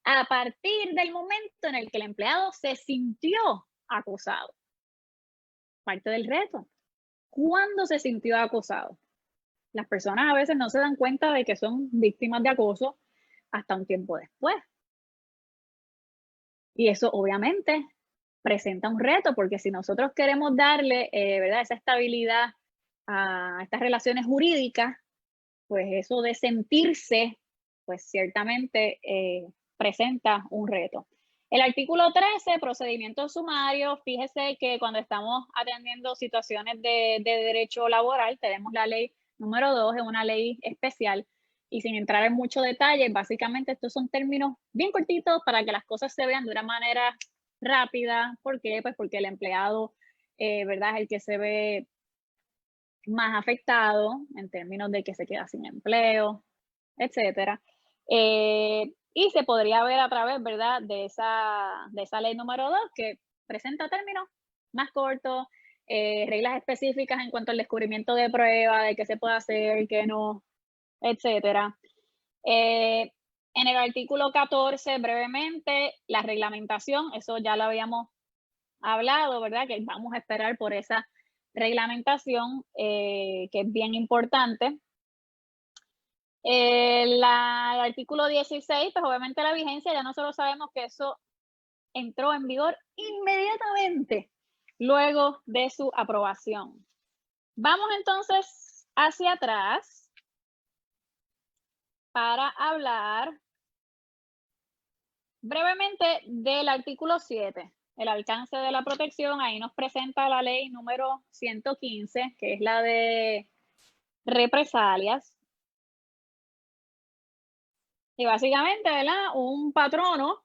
A partir del momento en el que el empleado se sintió acosado. Parte del reto. ¿Cuándo se sintió acosado? Las personas a veces no se dan cuenta de que son víctimas de acoso hasta un tiempo después. Y eso obviamente presenta un reto, porque si nosotros queremos darle, ¿verdad?, esa estabilidad a estas relaciones jurídicas, pues eso de sentirse, pues ciertamente presenta un reto. El artículo 13, procedimientos sumarios, fíjese que cuando estamos atendiendo situaciones de derecho laboral, tenemos la ley número 2, es una ley especial, y sin entrar en mucho detalle, básicamente estos son términos bien cortitos para que las cosas se vean de una manera rápida. ¿Por qué? Pues porque el empleado, ¿verdad?, es el que se ve más afectado en términos de que se queda sin empleo, etcétera. Y se podría ver a través, ¿verdad?, de esa ley número 2, que presenta términos más cortos, reglas específicas en cuanto al descubrimiento de prueba, de qué se puede hacer, qué no, etcétera. En el artículo 14, brevemente, la reglamentación, eso ya lo habíamos hablado, ¿verdad?, que vamos a esperar por esa reglamentación, que es bien importante. El artículo 16, pues obviamente la vigencia, ya nosotros sabemos que eso entró en vigor inmediatamente luego de su aprobación. Vamos entonces hacia atrás para hablar brevemente del artículo 7, el alcance de la protección. Ahí nos presenta la ley número 115, que es la de represalias. Y básicamente, ¿verdad?, un patrono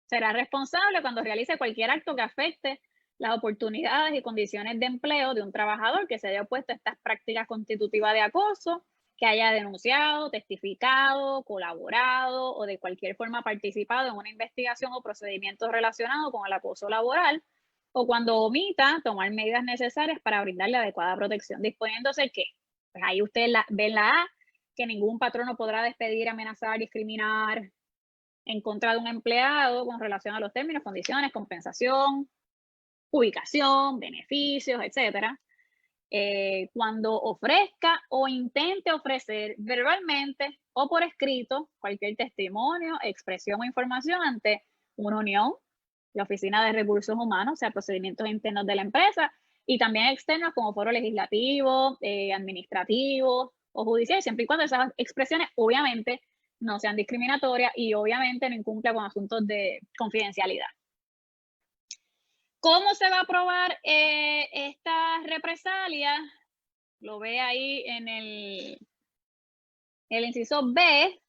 será responsable cuando realice cualquier acto que afecte las oportunidades y condiciones de empleo de un trabajador que se haya opuesto a estas prácticas constitutivas de acoso, que haya denunciado, testificado, colaborado o de cualquier forma participado en una investigación o procedimiento relacionado con el acoso laboral, o cuando omita tomar medidas necesarias para brindarle adecuada protección, disponiéndose que, pues ahí usted ve la A, que ningún patrono podrá despedir, amenazar, discriminar en contra de un empleado con relación a los términos, condiciones, compensación, ubicación, beneficios, etcétera. Cuando ofrezca o intente ofrecer verbalmente o por escrito cualquier testimonio, expresión o información ante una unión, la Oficina de Recursos Humanos, o sea, procedimientos internos de la empresa, y también externos como foro legislativo, administrativo o judicial, siempre y cuando esas expresiones obviamente no sean discriminatorias y obviamente no incumplan con asuntos de confidencialidad. ¿Cómo se va a aprobar esta represalia? Lo ve ahí en el inciso B,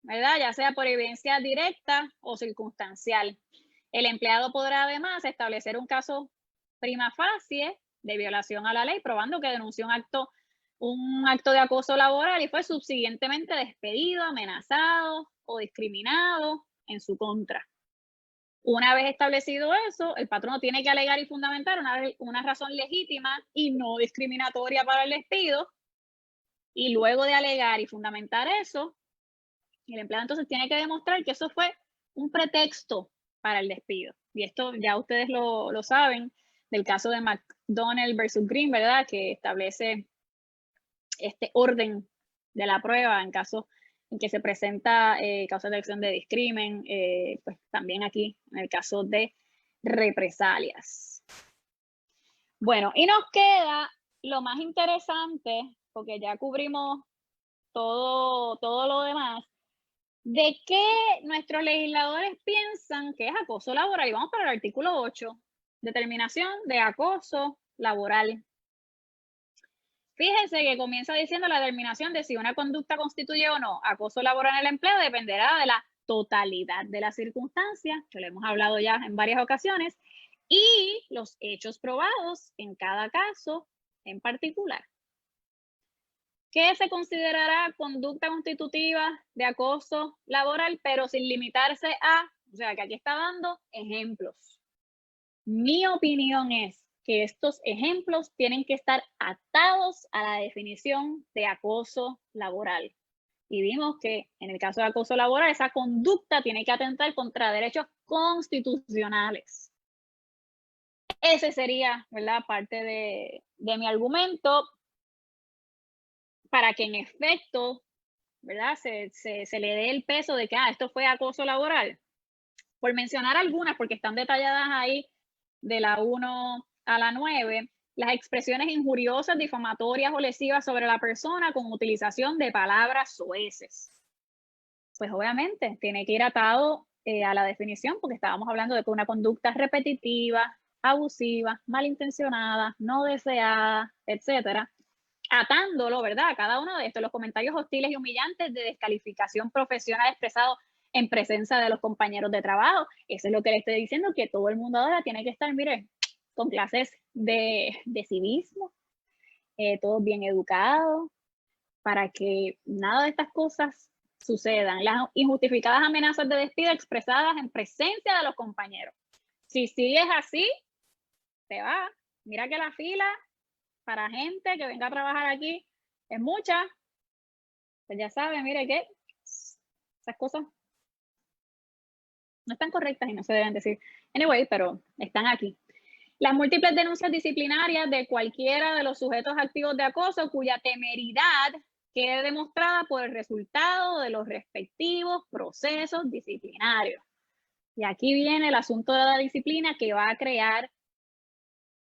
¿verdad?, ya sea por evidencia directa o circunstancial. El empleado podrá además establecer un caso prima facie de violación a la ley, probando que denunció un acto de acoso laboral y fue subsiguientemente despedido, amenazado o discriminado en su contra. Una vez establecido eso, el patrono tiene que alegar y fundamentar una razón legítima y no discriminatoria para el despido, y luego de alegar y fundamentar eso, el empleado entonces tiene que demostrar que eso fue un pretexto para el despido. Y esto ya ustedes lo saben, del caso de McDonnell versus Green, ¿verdad?, que establece este orden de la prueba en caso en que se presenta causa de acción de discrimen, pues también aquí en el caso de represalias. Bueno, y nos queda lo más interesante, porque ya cubrimos todo lo demás, de qué nuestros legisladores piensan que es acoso laboral. Y vamos para el artículo 8, determinación de acoso laboral. Fíjense que comienza diciendo la determinación de si una conducta constituye o no acoso laboral en el empleo dependerá de la totalidad de las circunstancias, que lo hemos hablado ya en varias ocasiones, y los hechos probados en cada caso en particular. ¿Qué se considerará conducta constitutiva de acoso laboral, pero sin limitarse a, o sea, que aquí está dando ejemplos? Mi opinión es que estos ejemplos tienen que estar atados a la definición de acoso laboral. Y vimos que en el caso de acoso laboral, esa conducta tiene que atentar contra derechos constitucionales. Ese sería, ¿verdad?, parte de mi argumento para que en efecto, ¿verdad?, se le dé el peso de que esto fue acoso laboral. Por mencionar algunas, porque están detalladas ahí de la 1 a la 9, las expresiones injuriosas, difamatorias o lesivas sobre la persona con utilización de palabras soeces. Pues obviamente tiene que ir atado a la definición, porque estábamos hablando de que una conducta repetitiva, abusiva, malintencionada, no deseada, etcétera, atándolo, ¿verdad?, a cada uno de estos, los comentarios hostiles y humillantes de descalificación profesional expresados en presencia de los compañeros de trabajo. Eso es lo que le estoy diciendo, que todo el mundo ahora tiene que estar, mire, con clases de civismo, todos bien educados, para que nada de estas cosas sucedan. Las injustificadas amenazas de despido expresadas en presencia de los compañeros. Si sigues así, te va. Mira que la fila para gente que venga a trabajar aquí es mucha. Pues ya saben, mire que esas cosas no están correctas y no se deben decir. Anyway, pero están aquí. Las múltiples denuncias disciplinarias de cualquiera de los sujetos activos de acoso cuya temeridad quede demostrada por el resultado de los respectivos procesos disciplinarios. Y aquí viene el asunto de la disciplina, que va a crear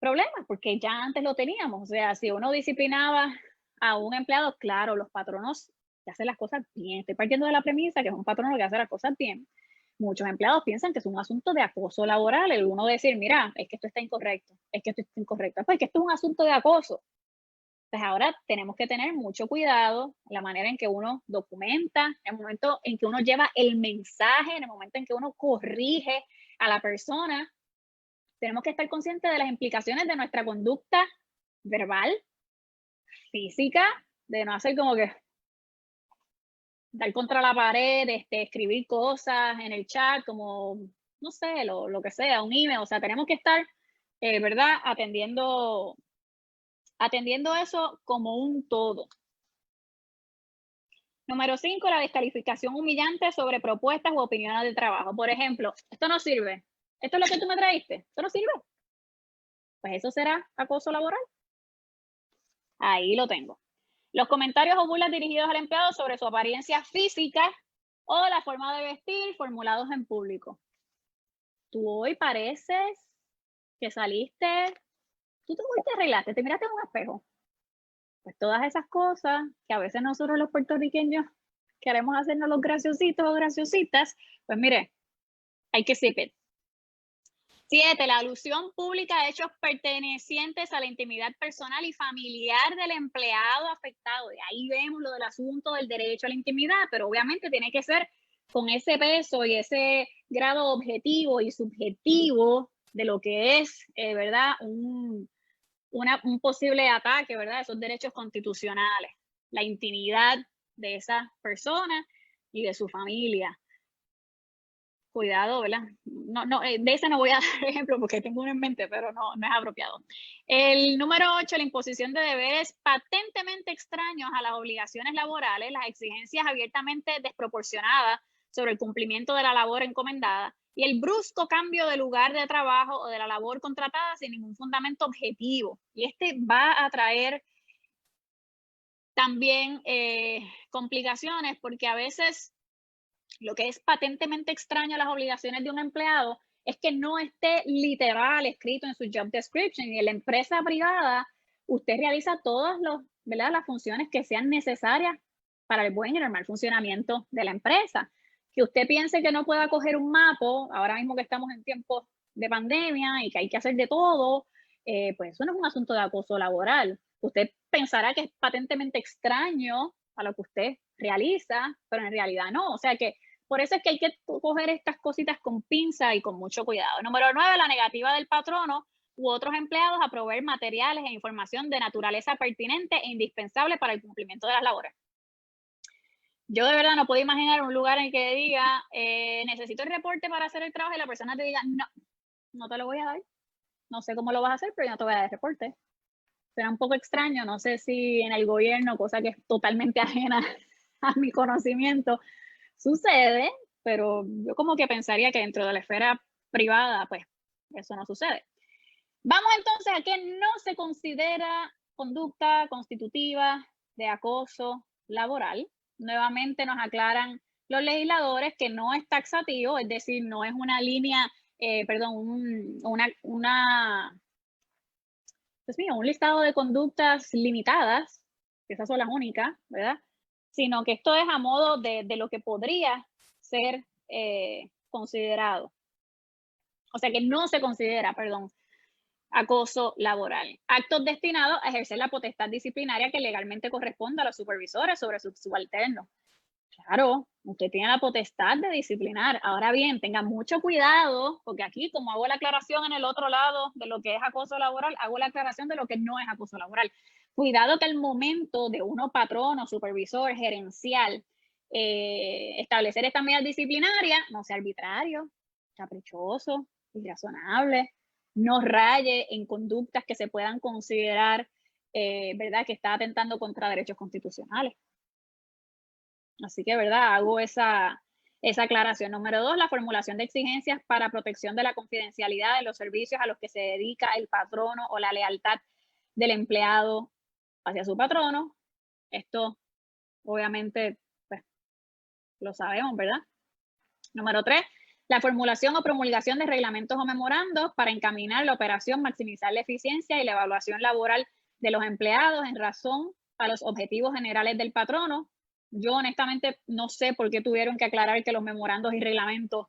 problemas, porque ya antes lo teníamos. O sea, si uno disciplinaba a un empleado, claro, los patronos que hacen las cosas bien. Estoy partiendo de la premisa que es un patrono que hace las cosas bien. Muchos empleados piensan que es un asunto de acoso laboral, el uno decir, mira, es que esto está incorrecto, es que esto está incorrecto, pues que esto es un asunto de acoso. Entonces ahora tenemos que tener mucho cuidado en la manera en que uno documenta, en el momento en que uno lleva el mensaje, en el momento en que uno corrige a la persona. Tenemos que estar conscientes de las implicaciones de nuestra conducta verbal, física, de no hacer como que dar contra la pared, escribir cosas en el chat, como, no sé, lo que sea, un email. O sea, tenemos que estar, ¿verdad?, atendiendo eso como un todo. Número 5, la descalificación humillante sobre propuestas u opiniones de trabajo. Por ejemplo, esto no sirve. Esto es lo que tú me traíste. Esto no sirve. Pues eso será acoso laboral. Ahí lo tengo. Los comentarios o burlas dirigidos al empleado sobre su apariencia física o la forma de vestir formulados en público. Tú hoy pareces que saliste, tú te arreglaste, te miraste en un espejo. Pues todas esas cosas que a veces nosotros los puertorriqueños queremos hacernos los graciositos o graciositas, pues mire, hay que zip it. 7, la alusión pública a hechos pertenecientes a la intimidad personal y familiar del empleado afectado. De ahí vemos lo del asunto del derecho a la intimidad, pero obviamente tiene que ser con ese peso y ese grado objetivo y subjetivo de lo que es, ¿verdad?, un posible ataque, ¿verdad?, a esos derechos constitucionales, la intimidad de esa persona y de su familia. Cuidado, ¿verdad? No, de ese no voy a dar ejemplo porque tengo uno en mente, pero no es apropiado. El número 8, la imposición de deberes patentemente extraños a las obligaciones laborales, las exigencias abiertamente desproporcionadas sobre el cumplimiento de la labor encomendada y el brusco cambio de lugar de trabajo o de la labor contratada sin ningún fundamento objetivo. Y este va a traer también complicaciones, porque a veces lo que es patentemente extraño a las obligaciones de un empleado es que no esté literal escrito en su job description. Y en la empresa privada, usted realiza todas las funciones que sean necesarias para el buen y normal funcionamiento de la empresa. Que usted piense que no pueda coger un mapo, ahora mismo que estamos en tiempos de pandemia y que hay que hacer de todo, pues eso no es un asunto de acoso laboral. Usted pensará que es patentemente extraño a lo que usted realiza, pero en realidad no. O sea que Por eso es que hay que coger estas cositas con pinza y con mucho cuidado. Número 9, la negativa del patrono u otros empleados a proveer materiales e información de naturaleza pertinente e indispensable para el cumplimiento de las labores. Yo de verdad no puedo imaginar un lugar en que diga, necesito el reporte para hacer el trabajo y la persona te diga, no, no te lo voy a dar. No sé cómo lo vas a hacer, pero yo no te voy a dar el reporte. Será un poco extraño, no sé si en el gobierno, cosa que es totalmente ajena a mi conocimiento, sucede, pero yo como que pensaría que dentro de la esfera privada, pues eso no sucede. Vamos entonces a que no se considera conducta constitutiva de acoso laboral. Nuevamente nos aclaran los legisladores que no es taxativo, es decir, no es una línea, un listado de conductas limitadas, que esas son las únicas, ¿verdad? Sino que esto es a modo de lo que podría ser considerado. O sea que no se considera, acoso laboral. Actos destinados a ejercer la potestad disciplinaria que legalmente corresponde a los supervisores sobre sus subalternos. Claro, usted tiene la potestad de disciplinar. Ahora bien, tenga mucho cuidado, porque aquí, como hago la aclaración en el otro lado de lo que es acoso laboral, hago la aclaración de lo que no es acoso laboral. Cuidado que al momento de uno patrono, supervisor, gerencial, establecer estas medidas disciplinarias, no sea arbitrario, caprichoso, irrazonable, no raye en conductas que se puedan considerar, ¿verdad?, que está atentando contra derechos constitucionales. Así que, ¿verdad?, hago esa aclaración. Número 2, la formulación de exigencias para protección de la confidencialidad de los servicios a los que se dedica el patrono o la lealtad del empleado hacia su patrono. Esto, obviamente, pues, lo sabemos, ¿verdad? Número 3, la formulación o promulgación de reglamentos o memorandos para encaminar la operación, maximizar la eficiencia y la evaluación laboral de los empleados en razón a los objetivos generales del patrono. Yo honestamente no sé por qué tuvieron que aclarar que los memorandos y reglamentos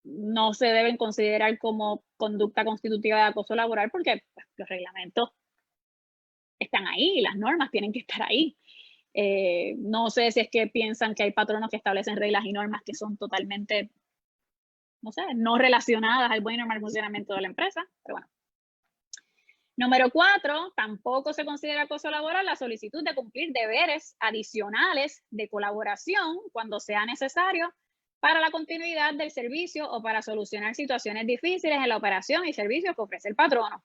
no se deben considerar como conducta constitutiva de acoso laboral, porque pues, los reglamentos están ahí y las normas tienen que estar ahí. No sé si es que piensan que hay patronos que establecen reglas y normas que son totalmente, no sé, no relacionadas al buen y normal funcionamiento de la empresa, pero bueno. Número 4, tampoco se considera acoso laboral la solicitud de cumplir deberes adicionales de colaboración cuando sea necesario para la continuidad del servicio o para solucionar situaciones difíciles en la operación y servicios que ofrece el patrono.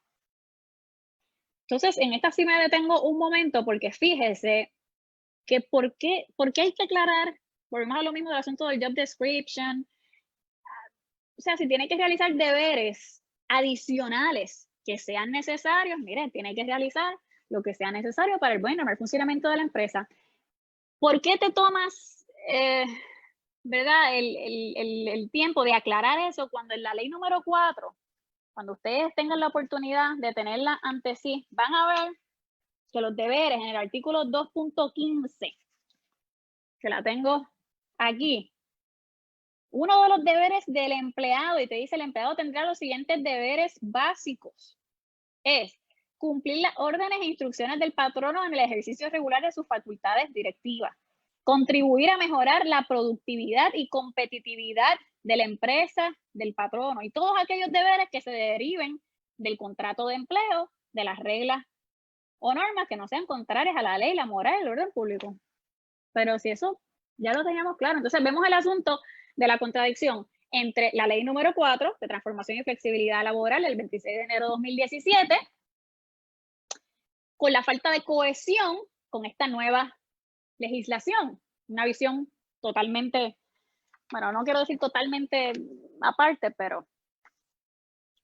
Entonces, en esta sí me detengo un momento porque fíjese que ¿por qué hay que aclarar? Volvemos a lo mismo del asunto del job description. O sea, si tiene que realizar deberes adicionales que sean necesarios, miren, tiene que realizar lo que sea necesario para el buen y normal funcionamiento de la empresa. ¿Por qué te tomas, verdad, el tiempo de aclarar eso cuando en la ley número 4, cuando ustedes tengan la oportunidad de tenerla ante sí, van a ver que los deberes en el artículo 2.15, que la tengo aquí, uno de los deberes del empleado, y te dice el empleado tendrá los siguientes deberes básicos, es cumplir las órdenes e instrucciones del patrono en el ejercicio regular de sus facultades directivas, contribuir a mejorar la productividad y competitividad de la empresa, del patrono, y todos aquellos deberes que se deriven del contrato de empleo, de las reglas o normas que no sean contrarias a la ley, la moral y el orden público. Pero si eso ya lo teníamos claro, entonces vemos el asunto de la contradicción entre la ley número 4 de transformación y flexibilidad laboral del 26 de enero de 2017 con la falta de cohesión con esta nueva legislación, una visión totalmente, bueno, no quiero decir totalmente aparte, pero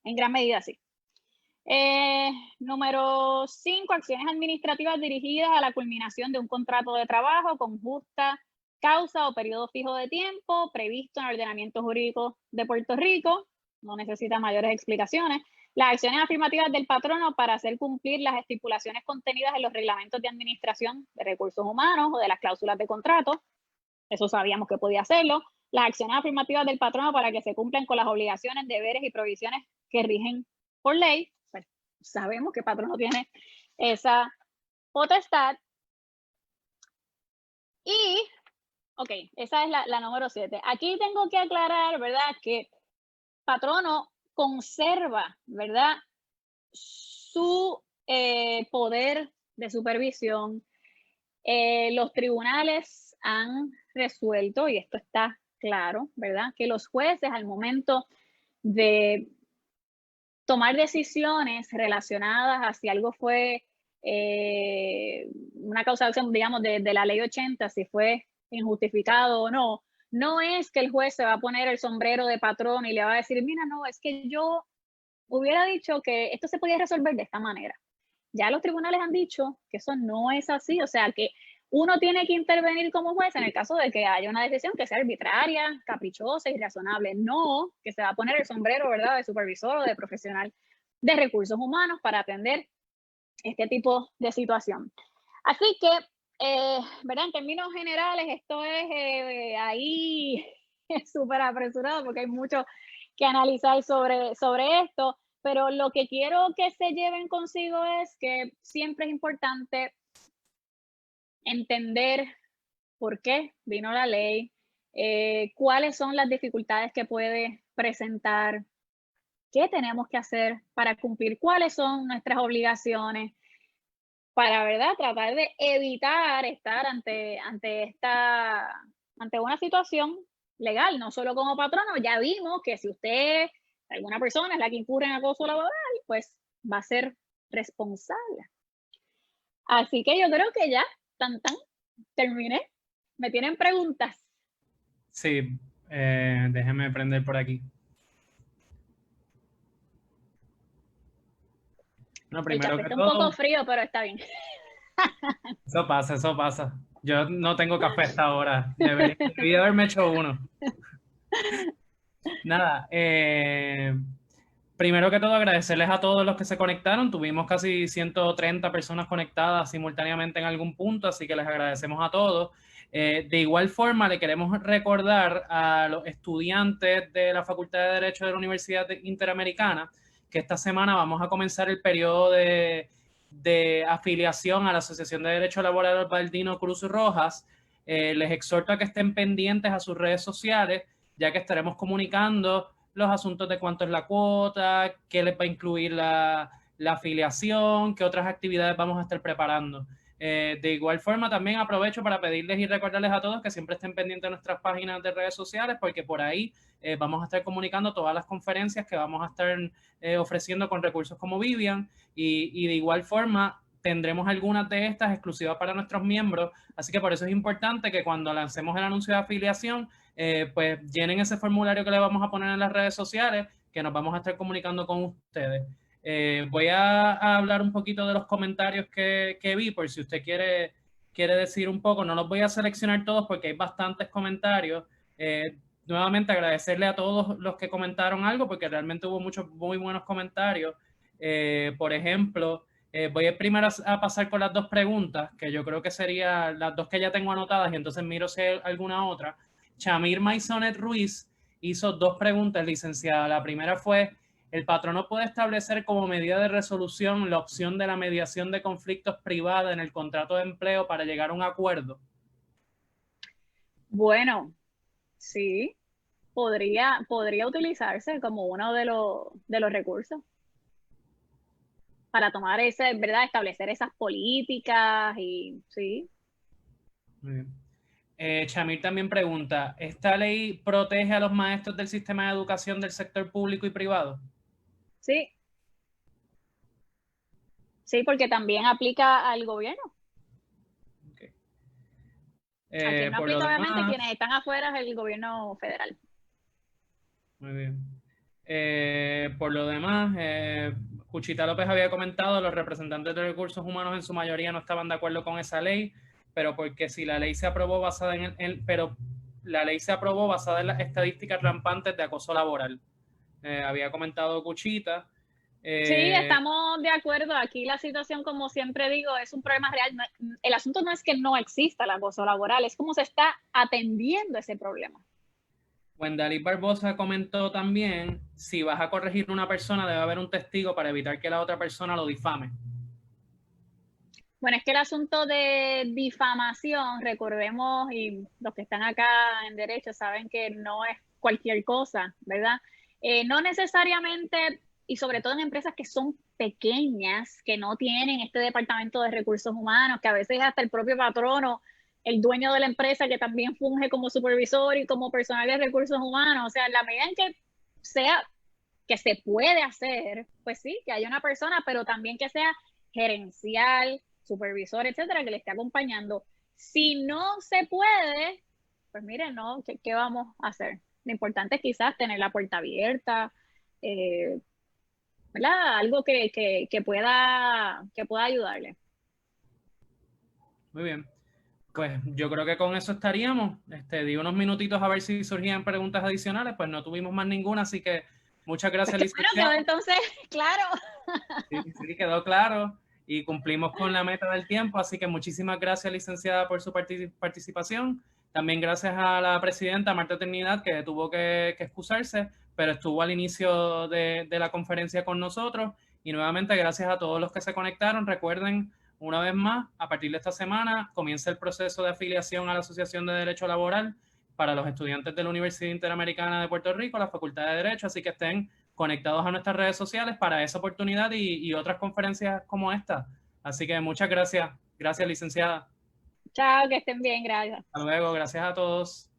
en gran medida sí. Número 5, acciones administrativas dirigidas a la culminación de un contrato de trabajo con justa causa o periodo fijo de tiempo previsto en el ordenamiento jurídico de Puerto Rico. No necesita mayores explicaciones. Las acciones afirmativas del patrono para hacer cumplir las estipulaciones contenidas en los reglamentos de administración de recursos humanos o de las cláusulas de contrato. Eso sabíamos que podía hacerlo. Las acciones afirmativas del patrono para que se cumplan con las obligaciones, deberes y provisiones que rigen por ley. Pues, sabemos que el patrono tiene esa potestad. Y Ok, esa es la número 7. Aquí tengo que aclarar, ¿verdad?, que patrono conserva, ¿verdad?, su poder de supervisión. Los tribunales han resuelto, y esto está claro, ¿verdad?, que los jueces al momento de tomar decisiones relacionadas a si algo fue una causa de acción, digamos, de la ley 80, si fue injustificado o no, no es que el juez se va a poner el sombrero de patrón y le va a decir, mira, no, es que yo hubiera dicho que esto se podía resolver de esta manera. Ya los tribunales han dicho que eso no es así, o sea que uno tiene que intervenir como juez en el caso de que haya una decisión que sea arbitraria, caprichosa, irrazonable, no que se va a poner el sombrero, ¿verdad?, de supervisor o de profesional de recursos humanos para atender este tipo de situación. Así que, ¿verdad?, en términos generales, esto es ahí súper apresurado porque hay mucho que analizar sobre esto, pero lo que quiero que se lleven consigo es que siempre es importante entender por qué vino la ley, cuáles son las dificultades que puede presentar, qué tenemos que hacer para cumplir, cuáles son nuestras obligaciones, para, ¿verdad?, tratar de evitar estar ante una situación legal, no solo como patrono. Ya vimos que si alguna persona es la que incurre en acoso laboral, pues va a ser responsable. Así que yo creo que ya, terminé. ¿Me tienen preguntas? Sí, déjeme prender por aquí. No, El primero café que está un poco todo, frío, pero está bien. eso pasa, eso pasa. Yo no tengo café hasta ahora. Debí haberme hecho uno. Nada, primero que todo agradecerles a todos los que se conectaron. Tuvimos casi 130 personas conectadas simultáneamente en algún punto, así que les agradecemos a todos. De igual forma, le queremos recordar a los estudiantes de la Facultad de Derecho de la Universidad Interamericana que esta semana vamos a comenzar el periodo de afiliación a la Asociación de Derecho Laboral Osbaldino Cruz Rojas. Les exhorto a que estén pendientes a sus redes sociales, ya que estaremos comunicando los asuntos de cuánto es la cuota, qué les va a incluir la afiliación, qué otras actividades vamos a estar preparando. De igual forma, también aprovecho para pedirles y recordarles a todos que siempre estén pendientes de nuestras páginas de redes sociales, porque por ahí vamos a estar comunicando todas las conferencias que vamos a estar ofreciendo con recursos como Vivian, y de igual forma tendremos algunas de estas exclusivas para nuestros miembros, así que por eso es importante que cuando lancemos el anuncio de afiliación, pues llenen ese formulario que le vamos a poner en las redes sociales, que nos vamos a estar comunicando con ustedes. Voy a hablar un poquito de los comentarios que vi, por si usted quiere decir un poco. No los voy a seleccionar todos porque hay bastantes comentarios. Nuevamente agradecerle a todos los que comentaron algo, porque realmente hubo muchos muy buenos comentarios. Por ejemplo, voy a primero a pasar con las dos preguntas, que yo creo que serían las dos que ya tengo anotadas, y entonces miro si hay alguna otra. Chamir Maisonet Ruiz hizo dos preguntas, licenciada. La primera fue, ¿el patrono puede establecer como medida de resolución la opción de la mediación de conflictos privada en el contrato de empleo para llegar a un acuerdo? Bueno, sí, podría utilizarse como uno de los recursos para tomar ¿verdad?, establecer esas políticas y sí. Muy bien. Chamir también pregunta, ¿esta ley protege a los maestros del sistema de educación del sector público y privado? Sí. Sí, porque también aplica al gobierno. Okay. A quien no Por aplica, lo obviamente, demás, quienes están afuera es el gobierno federal. muy bien. Por lo demás, Cuchita López había comentado, los representantes de recursos humanos en su mayoría no estaban de acuerdo con esa ley, pero porque si la ley se aprobó basada pero la ley se aprobó basada en las estadísticas rampantes de acoso laboral. Había comentado Cuchita. Sí, estamos de acuerdo. Aquí la situación, como siempre digo, es un problema real. El asunto no es que no exista el acoso laboral, es cómo se está atendiendo ese problema. Wendalí Barbosa comentó también, si vas a corregir a una persona, debe haber un testigo para evitar que la otra persona lo difame. Bueno, es que el asunto de difamación, recordemos, y los que están acá en derecho saben que no es cualquier cosa, ¿verdad? No necesariamente, y sobre todo en empresas que son pequeñas, que no tienen este departamento de recursos humanos, que a veces hasta el propio patrono, el dueño de la empresa que también funge como supervisor y como personal de recursos humanos, o sea, en la medida en que sea, que se puede hacer, pues sí, que haya una persona, pero también que sea gerencial, supervisor, etcétera, que le esté acompañando. Si no se puede, pues miren, ¿no? ¿Qué vamos a hacer? Lo importante es quizás tener la puerta abierta, ¿verdad? Algo que pueda ayudarle. Muy bien. Pues yo creo que con eso estaríamos. Di unos minutitos a ver si surgían preguntas adicionales, pues no tuvimos más ninguna, así que muchas gracias, Pues licenciada. bueno, entonces, claro. Sí, quedó claro y cumplimos con la meta del tiempo, así que muchísimas gracias, licenciada, por su participación. También gracias a la presidenta Marta Trinidad, que tuvo que excusarse, pero estuvo al inicio de la conferencia con nosotros. Y nuevamente gracias a todos los que se conectaron. Recuerden, una vez más, a partir de esta semana comienza el proceso de afiliación a la Asociación de Derecho Laboral para los estudiantes de la Universidad Interamericana de Puerto Rico, la Facultad de Derecho, así que estén conectados a nuestras redes sociales para esa oportunidad y otras conferencias como esta. Así que muchas gracias. Gracias, licenciada. Chao, que estén bien, gracias. Hasta luego. Gracias a todos.